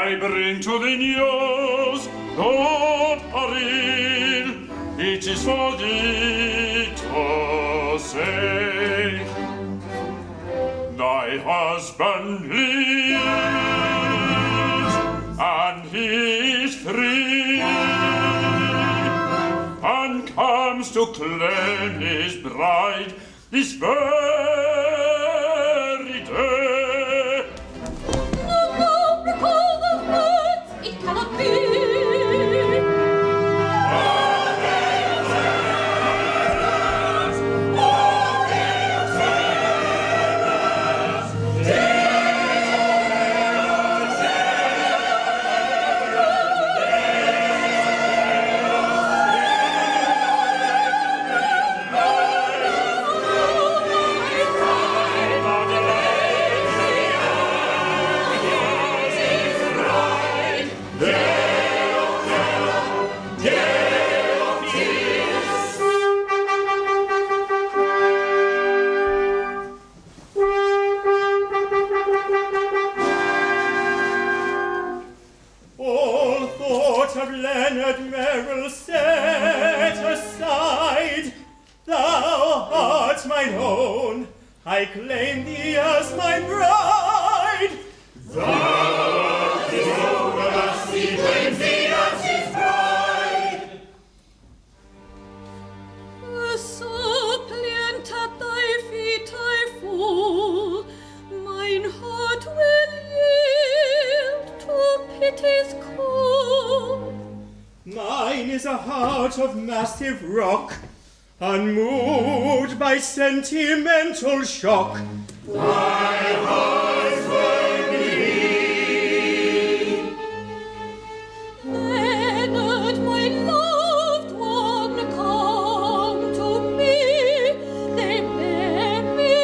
S10: I bring to the news, no peril, it is for thee to say. Thy husband lives, and he is free, and comes to claim his bride this very day.
S8: No, recall the words, it cannot be.
S11: All thought of Leonard Merrill set aside. Thou art mine own, I claim thee as my bride.
S4: Thou is over us, he claims thee as his bride.
S8: A suppliant at thy feet I fall, mine heart will yield to pity's call.
S11: Mine is a heart of massive rock, unmoved by sentimental shock.
S4: My heart firmly.
S8: Leonard, my loved one, come to me. They bear me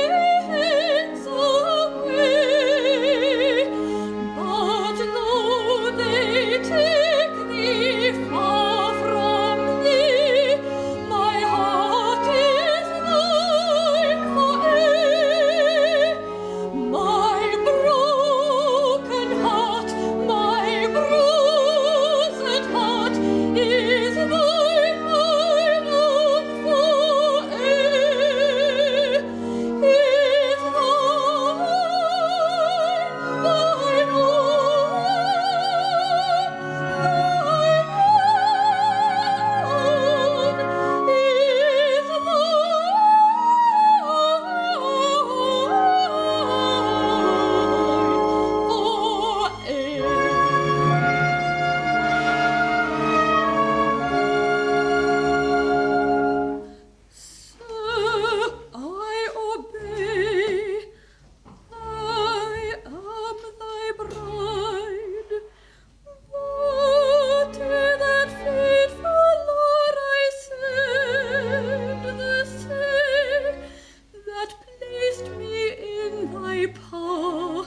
S8: hence away, but though they take thee far from thee, my heart is thine for aye. My broken heart, my bruised heart is thine, mine own for aye. Is thine, mine I obey. I am thy bride. What in that fateful hour I said, the same that placed me in thy power,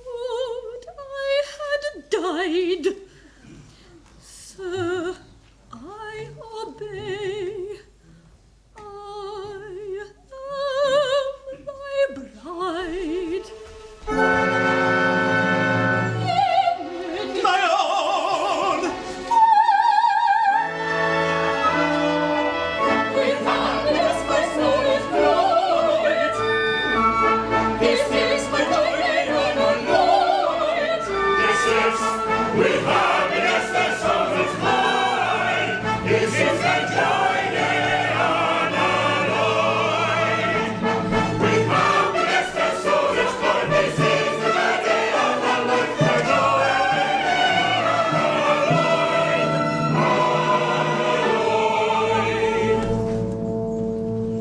S8: would I had died. Sir, I obey. I am thy bride.
S11: My own!
S8: With happiness my soul is bright. This is my joy made unalloyed.
S4: This is with happiness the soul is mine. This is the joy day unalloyed. With happiness the soul is mine. This is the day unalloyed. The joy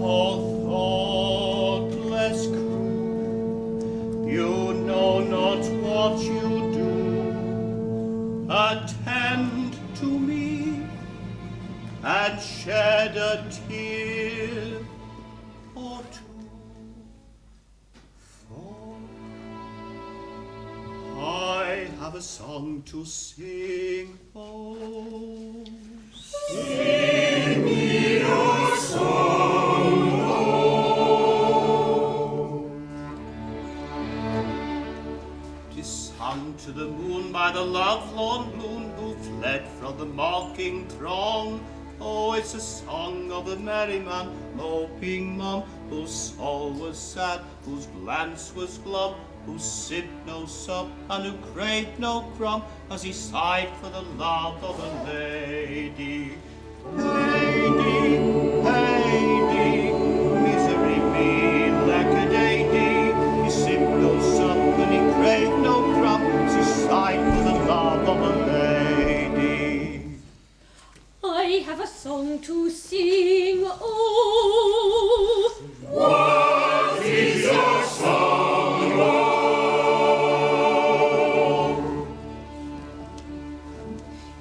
S12: Oh, thoughtless crew, you know not what you do. Attend to me and shed a tear or two. For I have a song to sing. Oh,
S4: Sing me your song,
S12: tis sung to the moon sung by the lovelorn loon who fled from the mocking throng. Oh, it's a song of the merry man, moping mum, whose soul was sad, whose glance was glum, who sipped no sup, and who craved no crumb, as he sighed for the love of a lady. Lady, lady, misery me like a lady. He sipped no sup, and he craved no crumb, as he sighed for the love of a lady.
S8: I have a song to sing, oh.
S4: What is your song, oh?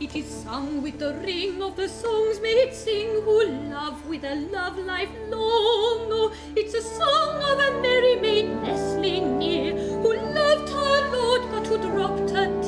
S8: It is sung with the ring of the songs made sing, who love with a love life long. Oh, it's a song of a merry maid nestling near, who loved her lord but who dropped her